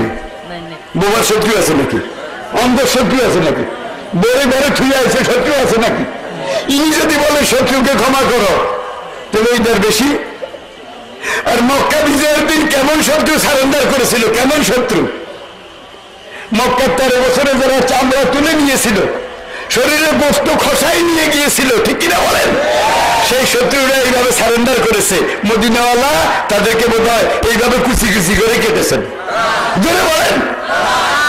বোবার শত্রু আছে নাকি? অন্ধ শত্রু আছে নাকি? বউরে ঘরে থুয়ে আছে, শত্রু আছে নাকি? ইনি যদি বলে শত্রুকে ক্ষমা করো, তবে এইটার বেশি। আর মক্কা বিজয়ের দিন কেমন শত্রু সারেন্ডার করেছিল, কেমন শত্রু! মক্কার 13 বছরে যারা চামড়া তুলে নিয়েছিল শরীরে গোস্ত খসাই নিয়ে গিয়েছিল, ঠিক কিনা বলেন? সেই শত্রুরা এইভাবে সারেন্ডার করেছে, মদিনাওয়ালা তাদেরকে বোধহয় এইভাবে কুচি কুচি করে কেটেছেন। জোরে বলেন।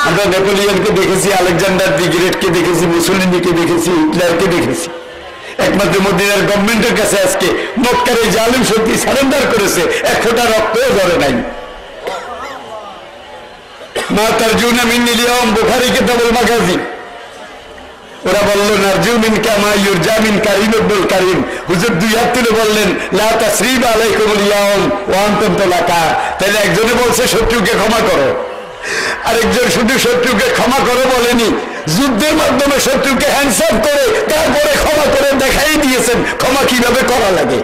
আমরা নেপোলিয়নকে দেখেছি, আলেকজান্ডার দি গ্রেটকে দেখেছি, মুসলিনিকে দেখেছি, হিটলারকে দেখেছি। একমাত্র মদিনার গভর্নমেন্টের কাছে আজকে মক্কার এই জালিম শক্তি সারেন্ডার করেছে, এক ফোঁটা রক্তও ঝরে নাই। মা তারজুনা মিন্নিল ইয়াউম, বুখারী কিতাবুল মাগাজি। ওরা বলল নারজু মিনকা মা ইউরজা মিন কারীম ইবনুল কারীম। হুজুর দুই হাত তুলে বললেন লা তাসরিবা আলাইকুমুল ইয়াউম ওয়া আনতুম তালাকা। তাহলে একজনে বলছে শত্রুকে ক্ষমা করো, আরেকজন শুধু শত্রুকে ক্ষমা করো বলেনি, যুদ্ধের মাধ্যমে শত্রুকে হ্যান্ডসাপ করে তারপরে ক্ষমা করে দেখাই দিয়েছেন ক্ষমা কিভাবে করা লাগে।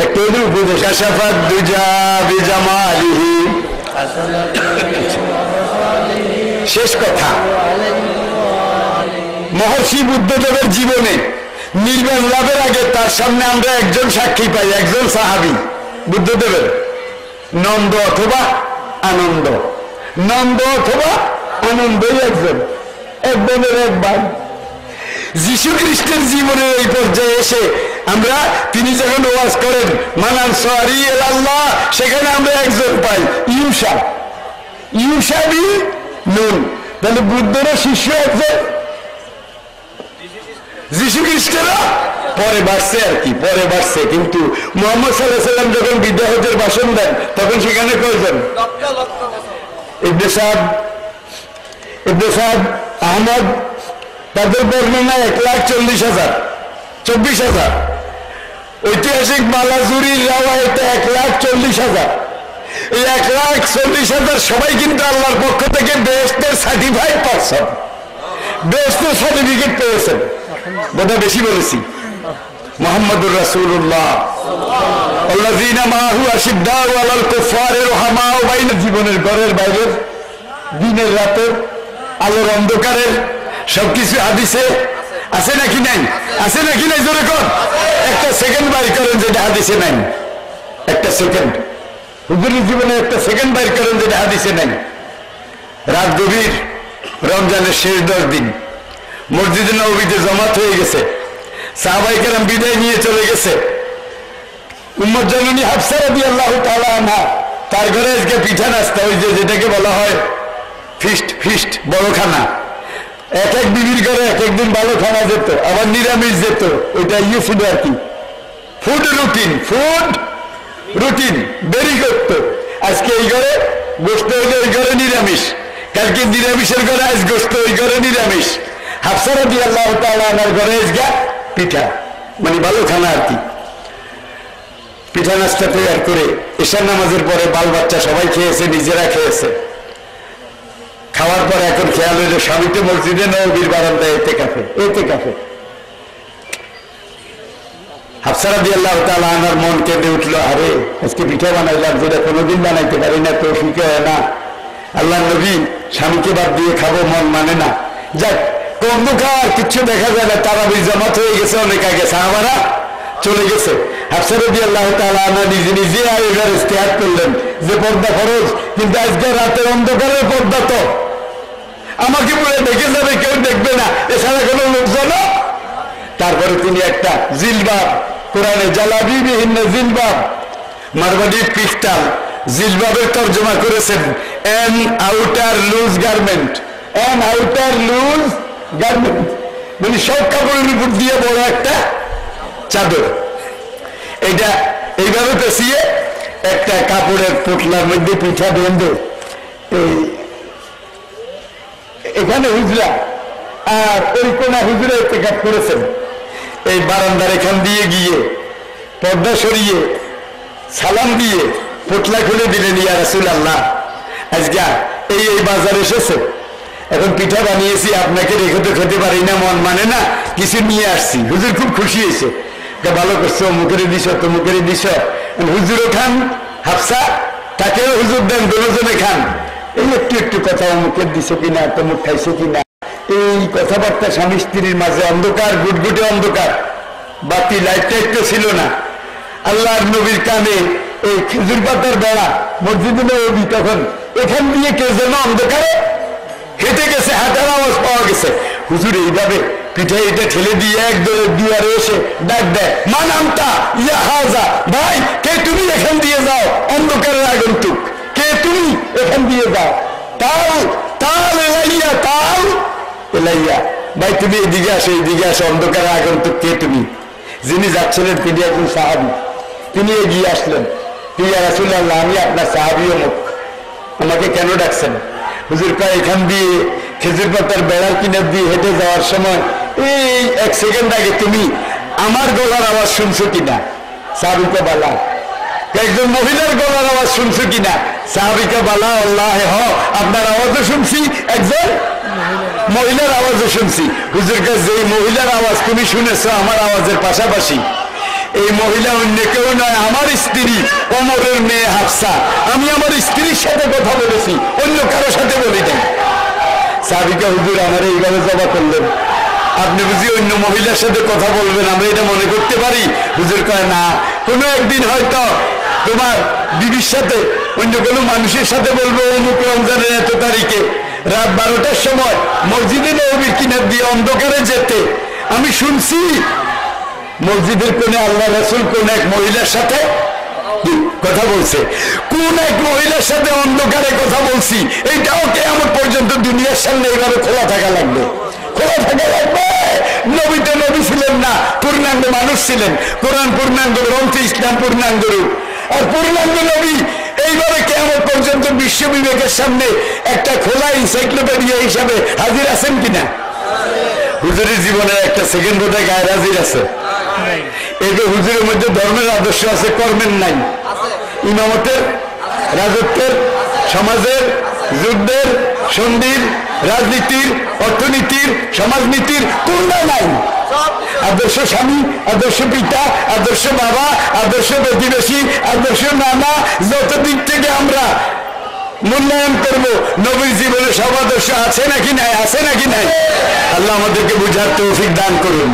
একটা উপদেশ, আশাফাত দুজা বিজামালিহি। শেষ কথা, মহর্ষি বুদ্ধদেবের জীবনে নির্বাণ লাভের আগে তার সামনে আমরা একজন সাক্ষী পাই, একজন সাহাবী বুদ্ধদেবের, নন্দ অথবা আনন্দ। নন্দ অথবা আনন্দই একজনের একবার। যীশু খ্রিস্টের জীবনের এই পর্যায়ে এসে আমরা তিনি যখন ওয়াজ করেন মানান সরি আল্লাহ, সেখানে আমরা একজন পাই, ইউসা। ইউসা বি নুন। তাহলে বুদ্ধেরও শিষ্য একজন, যীশু খ্রিস্টেরও পরে বাড়ছে আর কি, পরে বাড়ছে। কিন্তু মুহাম্মদ সাল্লাল্লাহু আলাইহি ওয়াসাল্লাম যখন বিদায় হজের ভাষণ দেন তখন সেখানে কয়জন? ইবনে সাদ আহমদ, তাদের বর্ণনা 1,40,000, 24,000। ঐতিহাসিক বালাজুরির রাওয়ায়েতে 1,40,000। এই 1,40,000 সবাই কিন্তু আল্লাহর পক্ষ থেকে বেহেশতের সার্টিফাইড পারসন, বেহেশতের সার্টিফিকেট পেয়েছেন। বোধহয় বেশি বলেছি। মুহাম্মাদুর রাসূলুল্লাহ আল্লাযীনা মাহু আশিদ্দাউ আলাল কুফারি রুহামাউ বাইনা, জীবনের ঘরের বাইরের, দিনের রাতের, আলোর অন্ধকারের সবকিছু হাদিসে আছে নাকি নাই? আছে নাকি নাই? জোরে কোন একটা সেকেন্ড বাইর করেন যেটা হাদিসে নাই। একটা সেকেন্ড, হুজুরের জীবনে একটা সেকেন্ড বাইর করেন যেটা হাদিসে নাই। রাত গভীর, রমজানের শেষ 10 দিন, মসজিদে নববীতে জমাত হয়ে গেছে, সাহাবায়ে কেরাম বিদায় নিয়ে চলে গেছে। উম্মত জননী হাফসা রাদিয়াল্লাহু তাআলা আনহা, তার ঘরে আজকে পিঠা নাস্তা, ওই যে যেটাকে বলা হয় ফিস্ট, বড় খানা। এক এক বিবির ঘরে এক একদিন ভালো খানা যেত, আবার নিরামিষ যেত। ওইটা ছিল আর কি, ফুড রুটিন দেরি করত। আজকে এই ঘরে গোস্ত হইলে ওই ঘরে নিরামিষ, কালকে নিরামিষের ঘরে আজ গোস্ত, ওই ঘরে নিরামিষ। হাফসা রাদিয়াল্লাহু তাআলা আনহার ঘরে আজকে পিঠা, মানে ভালো খানা আর কি। পিঠা নাস্তা তৈরি করে ঈশার নামাজের পরে বাল বাচ্চা সবাই খেয়েছে, নিজেরা খেয়েছে। খাওয়ার পর এখন খেয়াল হইল স্বামীতে মসজিদে নববীর বারান্দায় এতেকাফে। হাফসা রাদিয়াল্লাহু তাআলা আনহার মন কেঁদে উঠলো, আরে আজকে পিঠা বানাইলাম যেটা কোনোদিন বানাইতে পারি না, তৌফিক হয় না। আল্লাহর নবী স্বামীকে বাদ দিয়ে খাবো, মন মানে না। যাক, অন্ধকার, কিচ্ছু দেখা যায় না, তারাবির জামাত হয়ে গেছে অনেক আগে, সাহাবারা চলে গেছে। হাফসা রাদিয়াল্লাহু তাআলা আনহা নিজে এবার ইস্তেহাদ করলেন যে পর্দা ফরজ, কিন্তু আজকে রাতের অন্ধকারের পর্দা তো আমাকে বলে দেখে যাবে, কেউ দেখবে না, এছাড়া কোনো লোকজন। তারপরে তিনি একটা জিলবাব, কোরআনে জালাবি বিহীন জিলবাব, মারবাদি পিস্তাল, জিলবাবের তর্জমা করেছেন অ্যান আউটার লুজ গার্মেন্ট। মানে সব কাপড়ের উপর দিয়ে বড় একটা চাদর। এটা এইভাবে পেঁচিয়ে একটা কাপড়ের পোটলার মধ্যে পিঠা বেঁধে এখানে হুজরা, আর ওই কোনা হুজরা ইতিকাফ করেছেন। এই বারান্দার এখান দিয়ে গিয়ে পর্দা সরিয়ে সালাম দিয়ে পোটলা খুলে দিলেন, ইয়া রাসূলুল্লাহ আজকে এই বাজার এসেছে, এখন পিঠা বানিয়েছি, আপনাকে রেখে তো খেতে পারি না, মন মানে না, কিছু নিয়ে আসছি। হুজুর খুব খুশি হয়েছে, ভালো করছো, মুখের দিস, তমুকের দিস। হুজুরও খান, হাফসা তাকেও হুজুর দেন, দুজনে খান। এই একটু কথা, অমুকের দিছে কিনা, তমুক খাইছে কিনা, এই কথাবার্তা স্বামী স্ত্রীর মাঝে। অন্ধকার, গুটগুটে অন্ধকার, বাতি লাইটটা একটু ছিল না। আল্লাহর নবীর কানে এই খেজুর পাতার বেড়া, মসজিদে নবী, তখন এখান দিয়ে কে যেন অন্ধকারে হেঁটে গেছে, হাঁটার আওয়াজ পাওয়া গেছে। হুজুর এইভাবে পিঠে এটা ঠেলে দিয়ে একদম দুয়ারে এসে ডাক দেয়, মা নামটা ইয়া হাজা, ভাই কে তুমি, এখান দিয়ে যাও, অন্ধকারের আগন্তুক, কে তুমি, এখান দিয়ে যাও, তাও তাল এলাইয়া, তাল এলাইয়া, ভাই তুমি এদিকে আসো, এইদিকে আসো, অন্ধকারের আগন্তুক কে তুমি? যিনি যাচ্ছিলেন তিনি একজন সাহাবী, তিনি এগিয়ে আসলেন, ইয়া রাসূলুল্লাহ আমি আপনার সাহাবী অমুক, আমাকে কেন ডাকছেন? হুজুর কয় এখান দিয়ে খেজুর পাতার বেড়ার কিনার দিয়ে হেঁটে যাওয়ার সময় এই 1 সেকেন্ড আগে তুমি আমার গলার আওয়াজ শুনছো কিনা? সাহাবিকা বালা, একজন মহিলার গলার আওয়াজ শুনছো কিনা? সাহাবিকা বালা, আল্লাহ হ আপনার আওয়াজও শুনছি, একজন মহিলার আওয়াজও শুনছি। হুজুর কাছে যেই মহিলার আওয়াজ তুমি শুনেছো আমার আওয়াজের পাশাপাশি, এই মহিলা অন্য কেউ নয়, আমার স্ত্রী ওমরের মেয়ে হাফসা। আমি আমার স্ত্রীর সাথে কথা বলেছি, অন্য কারো সাথে বলি নাই। সাহাবিকা হুজুর আমার এইভাবে জবাব করলেন, আপনি বুঝি অন্য মহিলার সাথে কথা বলবেন আমরা এটা মনে করতে পারি? হুজুর কয় না, কোনো একদিন হয়তো তোমার বিবির সাথে অন্য কোনো মানুষের সাথে বলবো অমুক রমজানের এত তারিখে রাত 12টার সময় মসজিদে নববীর কিনার দিয়ে অন্ধকারে যেতে আমি শুনছি মসজিদের কোণে আল্লাহ রাসূল কোন এক মহিলার সাথে কথা বলছে, কোন এক মহিলার সাথে অন্ধকারে কথা বলছি। এইটাও কিয়ামত পর্যন্ত দুনিয়ার সামনে এইভাবে খোলা থাকা লাগবে, খোলা থাকা লাগবে। নবী তো নবী ছিলেন না, পূর্ণাঙ্গ মানুষ ছিলেন, কোরআন পূর্ণাঙ্গ গ্রন্থ, ইসলাম পূর্ণাঙ্গ রূপ, আর পূর্ণাঙ্গ নবী এইভাবে কিয়ামত পর্যন্ত বিশ্ব বিবেকের সামনে একটা খোলা এনসাইক্লোপিডিয়া হিসাবে হাজির আছেন কিনা? হুজুরের জীবনের একটা সেকেন্ড বোধহয় গায়ের হাজির আছে। এই যে হুজুরের মধ্যে ধর্মের আদর্শ আছে, কর্মের নাই, ইমামতের, রাজত্বের, সমাজের, যুদ্ধের, সন্ধির, রাজনীতির, অর্থনীতির, সমাজনীতির কোনটা নাই। আদর্শ স্বামী, আদর্শ পিতা, আদর্শ বাবা, আদর্শ প্রতিবেশী, আদর্শ নানা, যত দিক থেকে আমরা মূল্যায়ন করবো নবীর জীবনে সব আদর্শ আছে নাকি নাই, আছে নাকি নাই? আল্লাহ আমাদেরকে বুঝার তৌফিক দান করুন।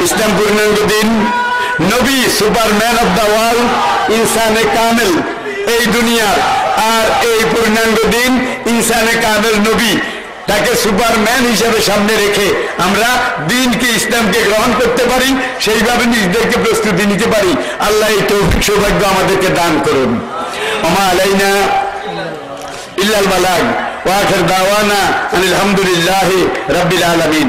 ইসলাম পূর্ণাঙ্গ দিন, নবী সুপারম্যান অফ দ্য ওয়ার্ল্ড, ইনসানে কামেল এই দুনিয়ার, আর এই পূর্ণাঙ্গ দিন ইনসানে কামেল নবী, তাকে সুপারম্যান হিসাবে সামনে রেখে আমরা দিনকে, ইসলামকে গ্রহণ করতে পারি, সেইভাবে নিজেদেরকে প্রস্তুতি নিতে পারি। আল্লাহ এই তৌফিক সৌভাগ্য আমাদেরকে দান করুন। ওমা আলাইনা ইল্লাল বালাগ ওয়া আখির দাওয়ানা আনিল হামদুলিল্লাহি রাব্বিল আলামিন।